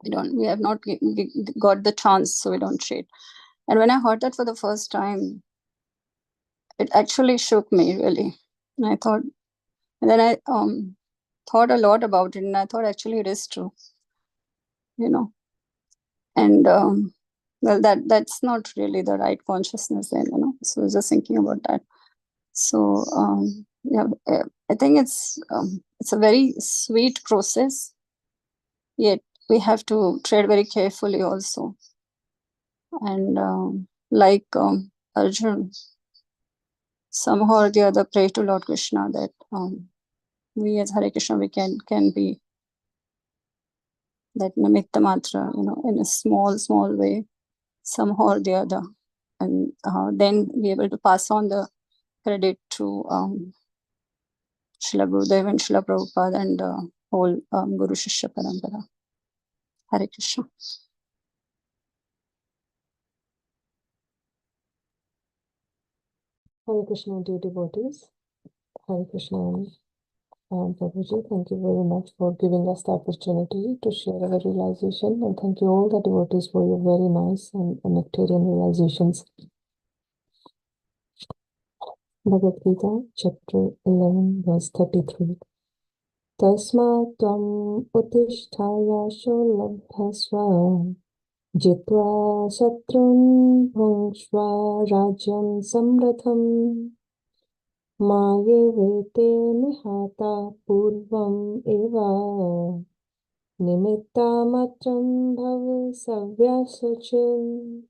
We have not got the chance, so we don't cheat. And when I heard that for the first time, it actually shook me, really. And I thought, and then I thought a lot about it, and I thought actually it is true, you know. And well, that's not really the right consciousness then, you know. So I was just thinking about that. So yeah, I think it's a very sweet process, yet we have to tread very carefully also. And like Arjun, somehow or the other pray to Lord Krishna that we as Hare Krishna, we can be that nimitta matra, you know, in a small way, somehow or the other, and then be able to pass on the credit to Srila Gurudev and Srila Prabhupada and whole Guru Shishya Parampara. Hare Krishna. Hare Krishna, dear devotees. Hare Krishna. Prabhuji, thank you very much for giving us the opportunity to share our realization, and thank you all the devotees for your very nice and nectarian realizations. Bhagavad Gita, chapter 11, verse 33. Tasmat tvam utishthaya sholabhasva jitva satrun bhungshva rajyam samratham Maye vete nihata purvam eva nimitta matram bhav savyasachin.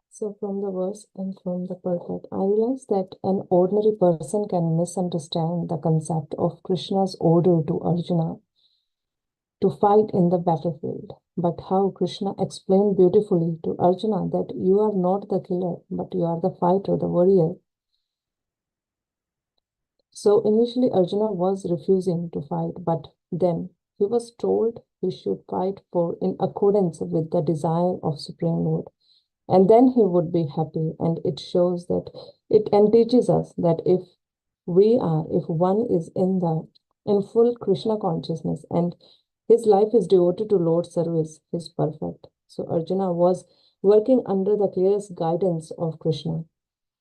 So from the verse and from the purport, I realize that an ordinary person can misunderstand the concept of Krishna's order to Arjuna to fight in the battlefield. But how Krishna explained beautifully to Arjuna that you are not the killer, but you are the fighter, the warrior. So initially Arjuna was refusing to fight, but then he was told he should fight in accordance with the desire of Supreme Lord. And then he would be happy. And it shows that and teaches us that if one is in full Krishna consciousness and his life is devoted to Lord's service, he is perfect. So Arjuna was working under the clearest guidance of Krishna.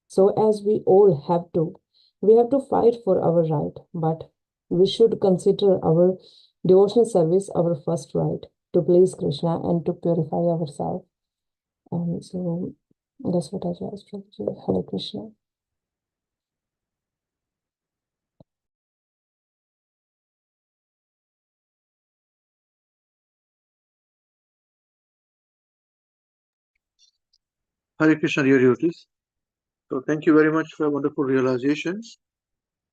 So as we all have to fight for our right, but we should consider our devotional service our first right, to please Krishna and to purify ourselves. So that's what I just told you. Hare Krishna. Hare Krishna, dear devotees. So thank you very much for wonderful realizations.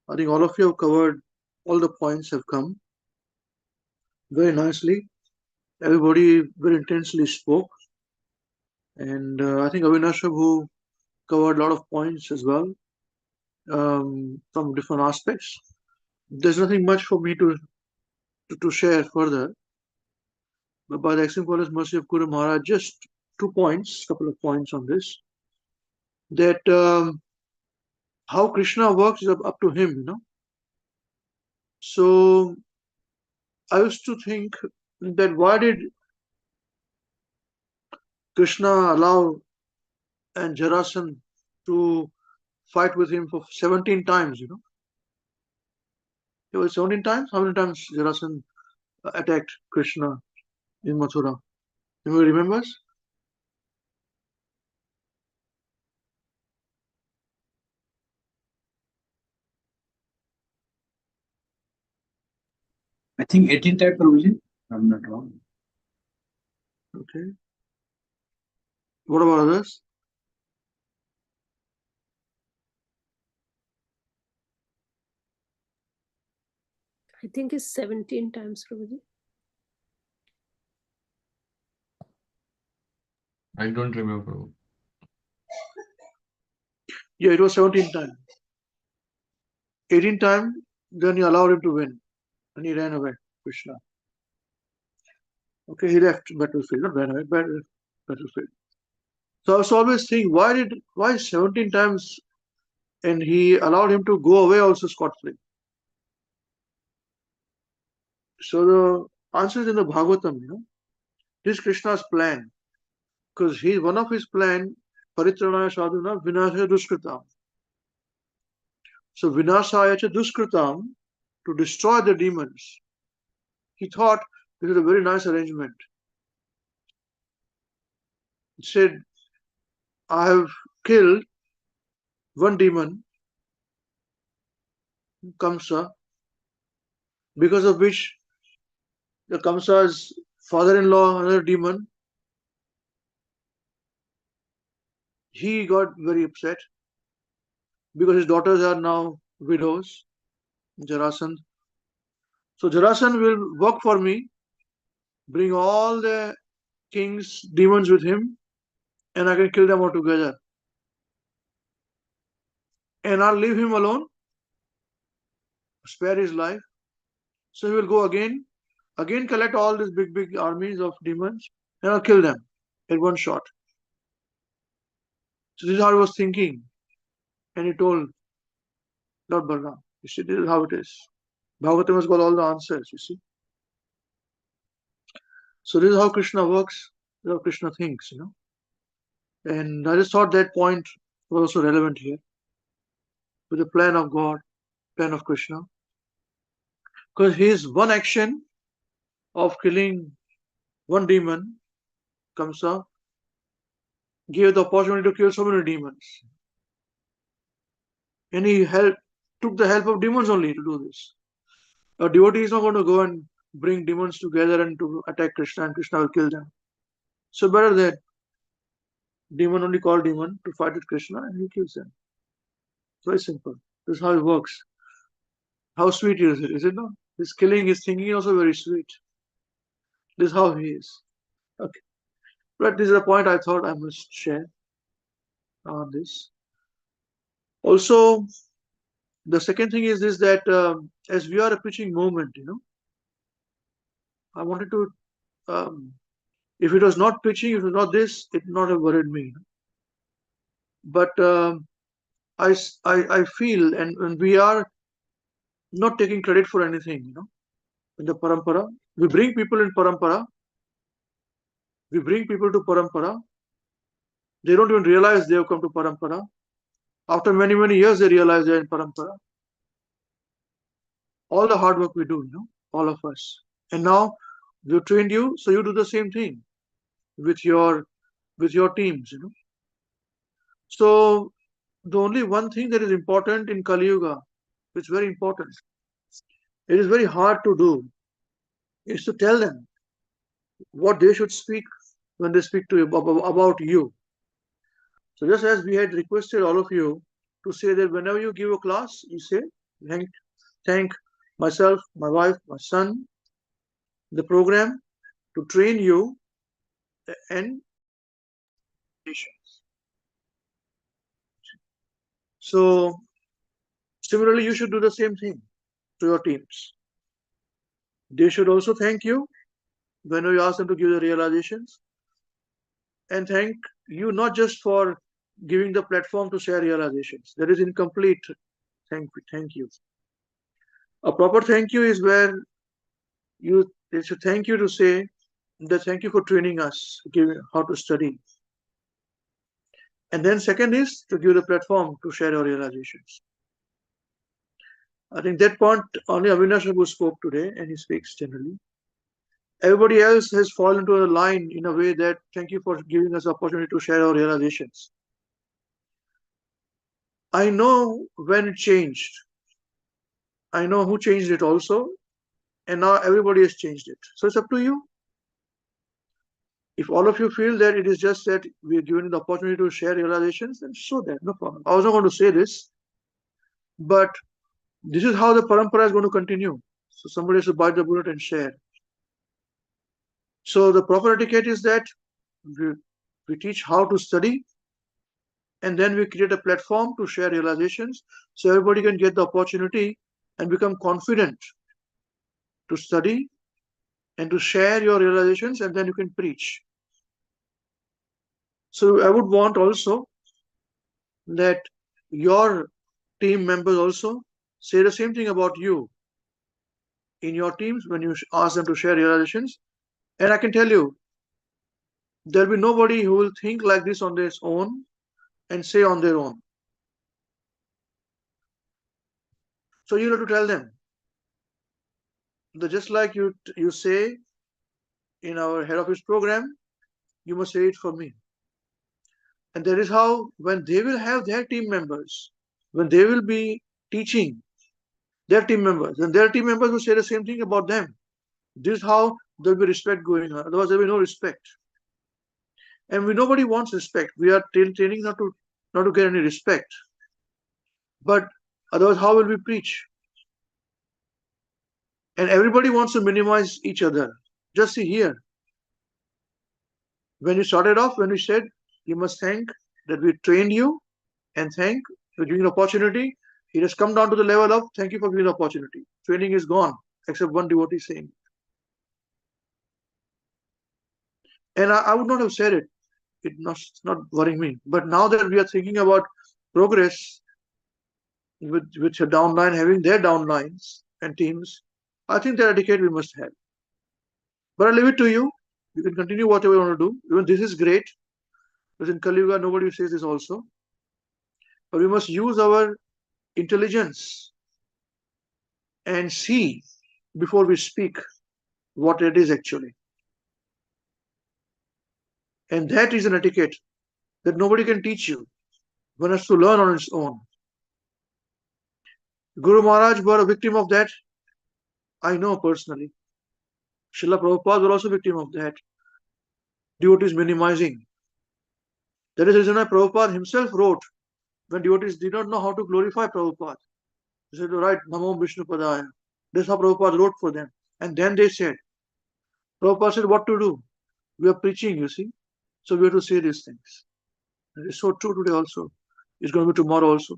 I think all of you have covered, all the points have come very nicely. Everybody very intensely spoke. And I think Avinash Prabhu covered a lot of points as well, from different aspects. There's nothing much for me to share further. but by the exemplary mercy of Guru Maharaj, just 2 points, couple of points on this. That how Krishna works is up to him, So I used to think that why did Krishna allow and Jarasandha to fight with him for 17 times, It was 17 times? How many times Jarasandha attacked Krishna in Mathura? Anybody remembers? I think 18 type Prabhuji, I'm not wrong. Okay. What about others? I think it's 17 times, Prabhuji. I don't remember. Yeah, it was 17 times. 18 times, then he allowed him to win. And he ran away, Krishna. Okay, he left battlefield, not ran away, battlefield. So I was always thinking, why 17 times and he allowed him to go away also scot-free? So the answer is in the Bhagavatam, This is Krishna's plan. Because one of his plan, Paritranaya Sadhuna Vinashaya Duskritam. So Vinashaya cha Duskritam, to destroy the demons. He thought this is a very nice arrangement. He said, I have killed one demon, Kamsa, because of which the Kamsa's father-in-law, another demon, he got very upset because his daughters are now widows, Jarasandha. So Jarasandha will work for me, bring all the king's demons with him, and I can kill them all together. And I'll leave him alone, spare his life. So he will go again collect all these big armies of demons, and I'll kill them at one shot. So this is how I was thinking. And he told Lord Balram, you see, this is how it is. Bhagavatam has got all the answers, you see. So this is how Krishna works, this is how Krishna thinks, And I just thought that point was also relevant here. With the plan of God, plan of Krishna. Because his one action of killing one demon, Kamsa, gave the opportunity to kill so many demons. And he took the help of demons only to do this. A devotee is not going to go and bring demons together and to attack Krishna, and Krishna will kill them. So better that demon only call demon to fight with Krishna and he kills them. Very simple. This is how it works. How sweet is it not? His killing, his thinking is also very sweet. This is how he is. Okay. But this is a point I thought I must share on this. Also, the second thing is this, that as we are a preaching movement, I wanted to, if it was not preaching, if it was not this, it would not have worried me. But I feel, and we are not taking credit for anything, in the parampara. We bring people in parampara. We bring people to parampara. They don't even realize they have come to parampara. After many, many years, they realize they're in parampara. All the hard work we do, all of us. And now we've trained you, so you do the same thing with your teams, So the only one thing that is important in Kali Yuga, which is very important, it is very hard to do, is to tell them what they should speak when they speak to you about you. So just as we had requested all of you to say that whenever you give a class, you say, thank myself, my wife, my son, the program to train you and patience. So similarly, you should do the same thing to your teams. They should also thank you whenever you ask them to give the realizations, and thank you not just for giving the platform to share realizations. That is incomplete. Thank you. A proper thank you is where it's a thank you to say that thank you for training us, giving how to study. And then second is to give the platform to share your realizations. I think that point only Avinash Prabhu spoke today, and he speaks generally. Everybody else has fallen into a line in a way that thank you for giving us the opportunity to share our realizations. I know when it changed. I know who changed it also, and now everybody has changed it. So it's up to you. If all of you feel that it is just that we are given the opportunity to share realizations, then show that, no problem. I was not going to say this, but this is how the parampara is going to continue. So somebody has to bite the bullet and share. So the proper etiquette is that we teach how to study, and then we create a platform to share realizations so everybody can get the opportunity and become confident to study and to share your realizations, and then you can preach. So I would want also that your team members also say the same thing about you in your teams when you ask them to share realizations. And I can tell you, there'll be nobody who will think like this on their own and say on their own. So you have to tell them that just like you say in our head office program, you must say it for me. And that is how, when they will have their team members, when they will be teaching their team members, and their team members will say the same thing about them. This is how there will be respect going on. Otherwise, there will be no respect. And nobody wants respect. We are training not to get any respect. But otherwise, how will we preach? And everybody wants to minimize each other. Just see here. When you started off, when we said you must thank that we trained you, and thank for giving the opportunity, it has come down to the level of thank you for giving the opportunity. Training is gone, except one devotee saying. And I would not have said it. It's not worrying me. But now that we are thinking about progress with your downline having their downlines and teams, I think that etiquette we must have. But I leave it to you. You can continue whatever you want to do. Even this is great. Because in Kali Yuga, nobody says this also. But we must use our intelligence and see before we speak what it is actually. And that is an etiquette that nobody can teach you. One has to learn on its own. Guru Maharaj were a victim of that. I know personally. Srila Prabhupada were also a victim of that. Devotees minimizing. That is the reason why Prabhupada himself wrote when devotees did not know how to glorify Prabhupada. He said to write Namo Vishnu Padaya. That's how Prabhupada wrote for them. And then they said, Prabhupada said what to do. We are preaching, you see. So we have to say these things. It is so true today also. It's going to be tomorrow also.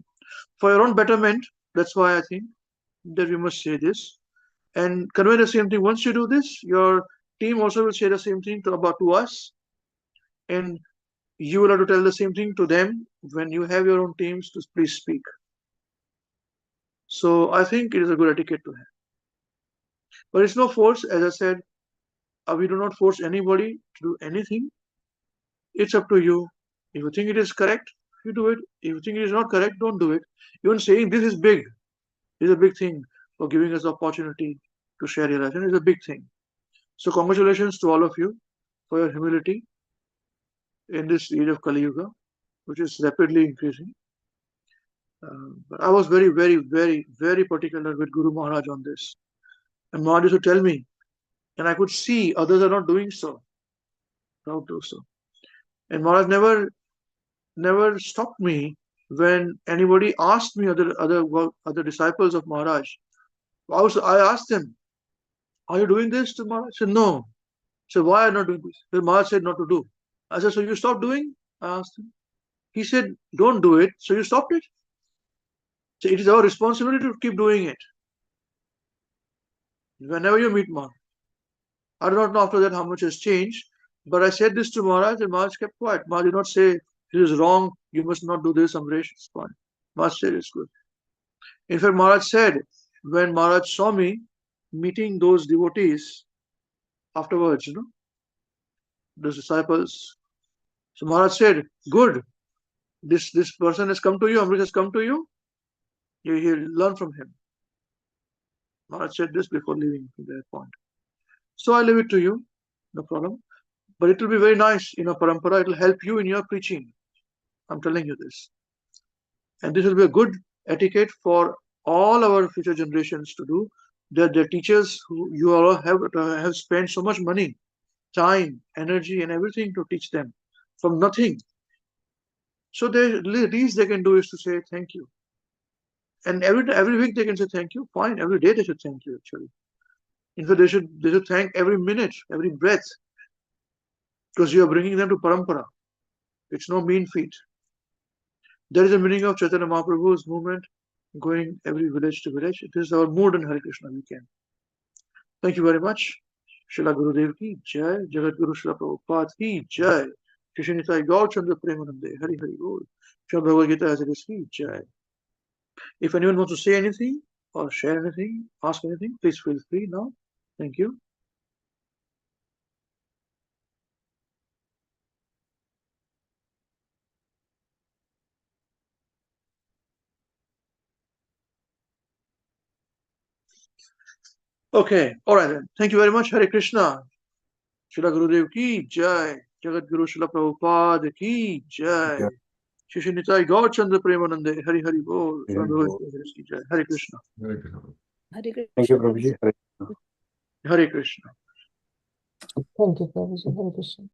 For your own betterment, that's why I think that we must say this. And convey the same thing. Once you do this, your team also will say the same thing to us. And you will have to tell the same thing to them when you have your own teams to please speak. So I think it is a good etiquette to have. But it's no force, as I said, we do not force anybody to do anything. It's up to you. If you think it is correct, you do it. If you think it is not correct, don't do it. Even saying this is big is a big thing for giving us the opportunity to share your life. It's a big thing. So congratulations to all of you for your humility in this age of Kali Yuga, which is rapidly increasing. But I was very, very, very, very particular with Guru Maharaj on this. And Maharaj used to tell me, and I could see others are not doing so. Don't do so. And Maharaj never stopped me when anybody asked me, other disciples of Maharaj. I asked them, are you doing this to Maharaj? I said, no. I said, why are you not doing this? Because Maharaj said not to do. I said, so you stopped doing? I asked him. He said, don't do it. So you stopped it? So it is our responsibility to keep doing it. Whenever you meet Maharaj, I do not know after that how much has changed, but I said this to Maharaj and Maharaj kept quiet. Maharaj did not say, this is wrong, you must not do this, Amresh, it's fine. Maharaj said it's good. In fact, Maharaj said, when Maharaj saw me meeting those devotees afterwards, those disciples, so Maharaj said, good, this person has come to you, Amresh has come to you, you learn from him. Maharaj said this before leaving to that point. So I leave it to you, no problem. But it will be very nice in a parampara, it will help you in your preaching. I'm telling you this. And this will be a good etiquette for all our future generations to do, that the teachers who you all have spent so much money, time, energy, and everything to teach them from nothing. So the least they can do is to say thank you. And every week they can say thank you. Fine, every day they should thank you actually. In fact, they should thank every minute, every breath, because you are bringing them to parampara. It's no mean feat. There is a meaning of Chaitanya Mahaprabhu's movement, going every village to village. It is our mood in Hare Krishna weekend. Thank you very much. Srila Gurudev ki jai, Jagat Guru Srila Prabhupada ki jai, Shri Nitai Gaur Chandra Premanande, Hari Hari Bol, Sri Bhagavad Gita as it is ki jai. If anyone wants to say anything or share anything, ask anything, please feel free now. Thank you. Okay, all right then. Thank you very much. Hare Krishna. Srila Gurudev ki jai, Jagat Guru Srila Prabhupada ki jai, Shri Nitai Gaur Chandra Premanande, Hari Hari Bol, Hare Krishna. Hare Krishna. Hare Krishna. Thank you, Prabhuji. Hare Krishna. Thank you, Prabhuji. Hare Krishna.